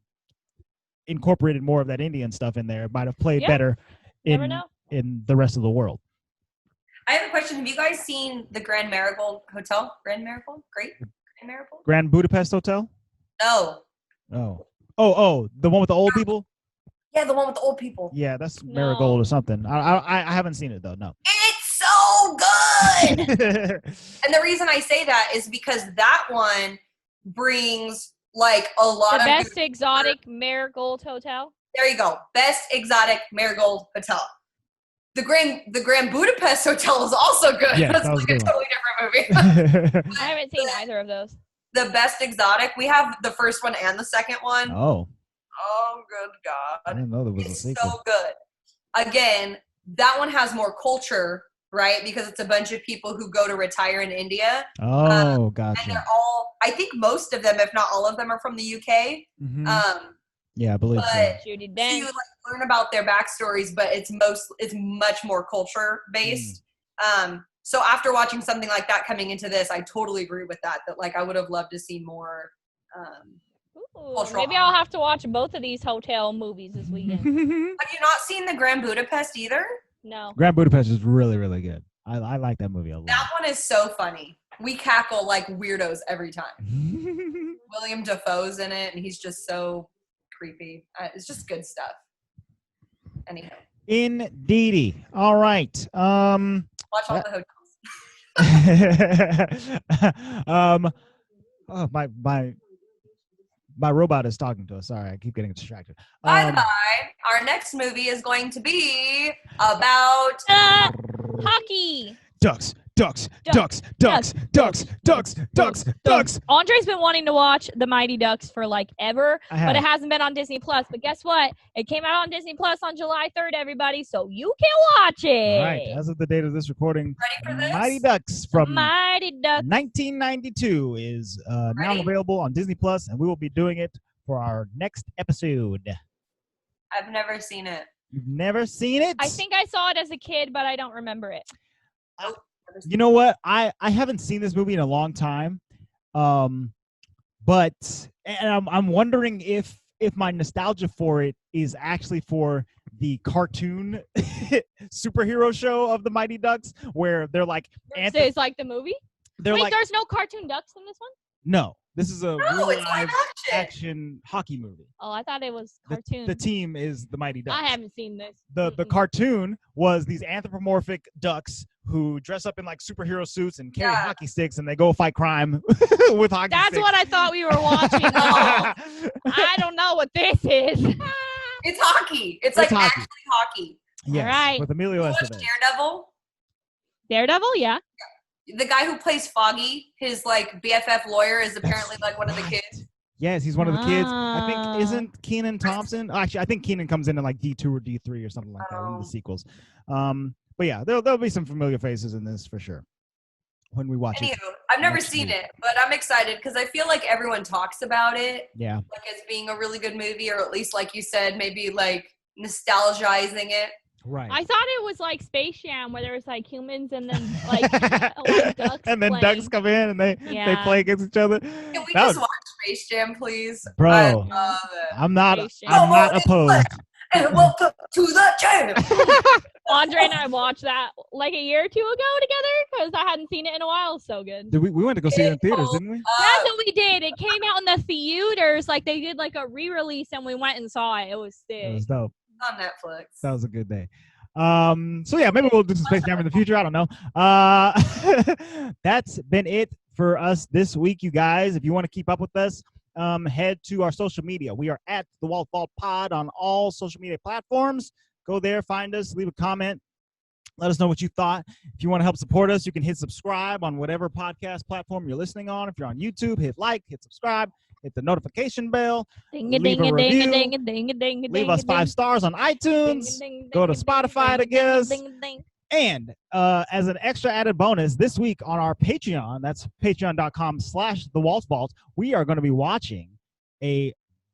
incorporated more of that Indian stuff in there, it might have played better Never know. in the rest of the world. I have a question. Have you guys seen the Grand Marigold Hotel? Grand Marigold? Great? Grand Marigold? Grand Budapest Hotel? No. Oh, the one with the old people? Yeah, the one with the old people. Yeah, that's No. Marigold or something. I haven't seen it though. No. It's so good. And the reason I say that is because that one brings like a lot The of best exotic Marigold Hotel. There you go. Best exotic Marigold Hotel. The Grand Budapest Hotel is also good. Yes, That's that was like a a good totally different movie. I haven't seen either of those. The best exotic, we have the first one and the second one. Oh, Oh, good I God. didn't know there was a It's sequel. so good. Again, that one has more culture, right? Because it's a bunch of people who go to retire in India. Oh, And gotcha. they're all, I think most of them, if not all of them, are from the UK. Mhm. Yeah, I believe so. But Judy so you Dench. like learn about their backstories, but it's much more culture based. So after watching something like that coming into this, I totally agree with that. That like I would have loved to see more. Ooh, cultural maybe I'll have to watch both of these hotel movies this weekend. Have you not seen the Grand Budapest either? No. Grand Budapest is really, really good. I like that movie a lot. That one is so funny. We cackle like weirdos every time. William Dafoe's in it, and he's just so creepy. It's just good stuff. Anyhow, Indeedy. All right. watch all the hotels. Oh, my robot is talking to us. Sorry, I keep getting distracted. By the by, our next movie is going to be about Hockey. Ducks, ducks, ducks, ducks, ducks, ducks, ducks, ducks. Andre's been wanting to watch The Mighty Ducks for like ever, I have. but it hasn't been on Disney Plus. But guess what? It came out on Disney Plus on July 3rd, everybody, so you can watch it. All right. As of the date of this recording, Ready for this? Mighty Ducks from Mighty Ducks. 1992 is now Ready? available on Disney Plus, and we will be doing it for our next episode. I've never seen it. You've never seen it? I think I saw it as a kid, but I don't remember it. You know what? I haven't seen this movie in a long time, but I'm wondering if my nostalgia for it is actually for the cartoon superhero show of the Mighty Ducks, where they're like So it's like the movie? they're Wait, like there's no cartoon ducks in this one? no, this is a No, real it's live live action. action hockey movie. Oh, I thought it was cartoon. The team is the Mighty Ducks. I haven't seen this. The Mm-mm. cartoon was these anthropomorphic ducks who dress up in like superhero suits and carry Yeah. hockey sticks, and they go fight crime with hockey That's sticks. what I thought we were watching. I don't know what this is. It's hockey. It's like hockey. actually hockey. Yes, Alright. with Emilio You watch Estevez. Daredevil? Daredevil, yeah. The guy who plays Foggy, his like BFF lawyer, is apparently like one of the kids. Yes, he's one of the kids. I Ah. think isn't Keenan Thompson? Actually, I think Keenan comes in like D2 or D3 or something like that in Oh. the sequels. But yeah, there'll be some familiar faces in this for sure when we watch Anywho, it. I've never next seen week. it, but I'm excited because I feel like everyone talks about it Yeah. like as being a really good movie, or at least like you said, maybe like nostalgizing it. Right. I thought it was like Space Jam, where there was like humans and then like, ducks. and then playing. ducks come in and they Yeah. play against each other. Can we That just would- watch Space Jam, please? Bro. I love it. I'm not Space Jam. I'm not Come on, opposed. And welcome to the jam. Andre and I watched that like a year or two ago together because I hadn't seen it in a while. So good. Did we went to go see it in theaters, didn't we? That's what we did. It came out in the theaters. Like they did like a re-release and we went and saw it. It was It sick. was dope. on Netflix. That was a good day. So yeah, maybe we'll do some Space Jam in the future. I don't know. That's been it for us this week, you guys. If you want to keep up with us, head to our social media. We are at the Walt Vault Pod on all social media platforms. Go there, find us, leave a comment. Let us know what you thought. If you want to help support us, you can hit subscribe on whatever podcast platform you're listening on. If you're on YouTube, hit like, hit subscribe, hit the notification bell. Ding Leave a ding ding review. ding ding ding ding. Leave us 5 stars on iTunes. Go to Spotify to get us. And as an extra added bonus, this week on our Patreon, that's patreon.com/The Walt Vault, we are going to be watching a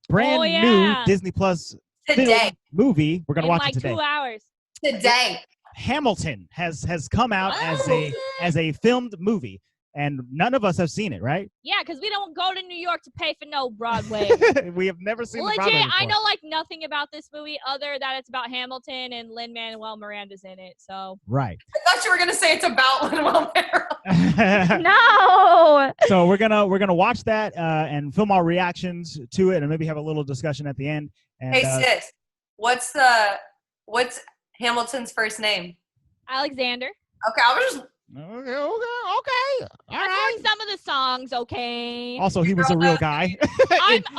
brand new Disney Plus Today. film movie. We're going to watch like it today. 2 hours. Today. Hamilton has come out as a filmed movie, and none of us have seen it, right? Yeah, because we don't go to New York to pay for no Broadway. We have never seen the Legit, Broadway I before. know like nothing about this movie other that it's about Hamilton and Lin-Manuel Miranda's in it. So Right. I thought you were gonna say it's about Lin-Manuel Miranda. no. So we're gonna watch that and film our reactions to it, and maybe have a little discussion at the end. And Hey sis, What's Hamilton's first name? Alexander. Okay, I was just Okay. All right. I've heard some of the songs, okay. Also, he was a real guy.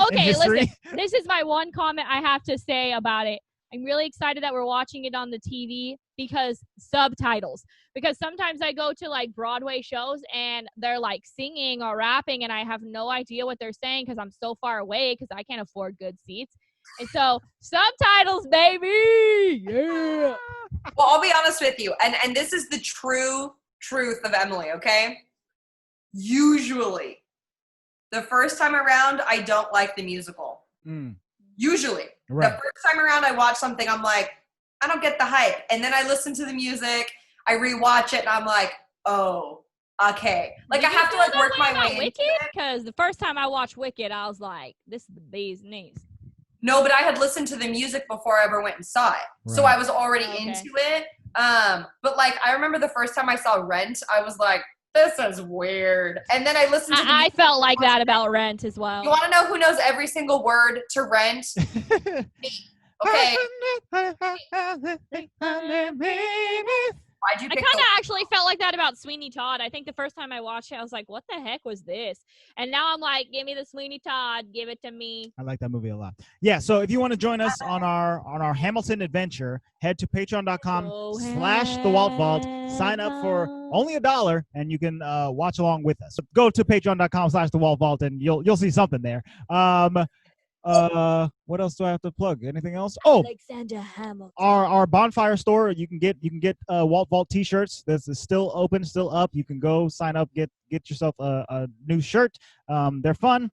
Okay, listen. This is my one comment I have to say about it. I'm really excited that we're watching it on the TV because subtitles. Because sometimes I go to like Broadway shows and they're like singing or rapping and I have no idea what they're saying because I'm so far away because I can't afford good seats. And so subtitles, baby. Yeah. Well, I'll be honest with you, and this is the truth of Emily, okay? Usually, the first time around, I don't like the musical. Usually. Right. The first time around I watch something, I'm like, I don't get the hype. And then I listen to the music, I rewatch it, and I'm like, oh, okay. Like, I have to like work my way into Wicked? it. Because the first time I watched Wicked, I was like, this is the bee's knees. No, but I had listened to the music before I ever went and saw it. Right. So I was already into it. But like, I remember the first time I saw Rent, I was like, this is weird. And then I listened to I felt like that about Rent as well. You want to know who knows every single word to Rent? Me. Okay. Why'd you I pick kind of actually felt like that about Sweeney Todd. I think the first time I watched it, I was like, what the heck was this? And now I'm like, give me the Sweeney Todd. Give it to me. I like that movie a lot. Yeah, so if you want to join us on our Hamilton adventure, head to patreon.com/The Walt Vault. Sign up for only $1 and you can watch along with us. So go to patreon.com/The Walt Vault and you'll see something there. What else do I have to plug? Anything else? Oh, Alexander Hamilton. Our bonfire store. You can get Walt Vault t-shirts. This is still open, still up. You can go sign up, get yourself a new shirt. They're fun.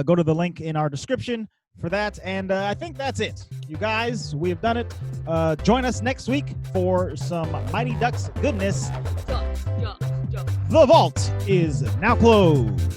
Go to the link in our description for that. And I think that's it. You guys, we have done it. Join us next week for some Mighty Ducks goodness. Jump. The vault is now closed.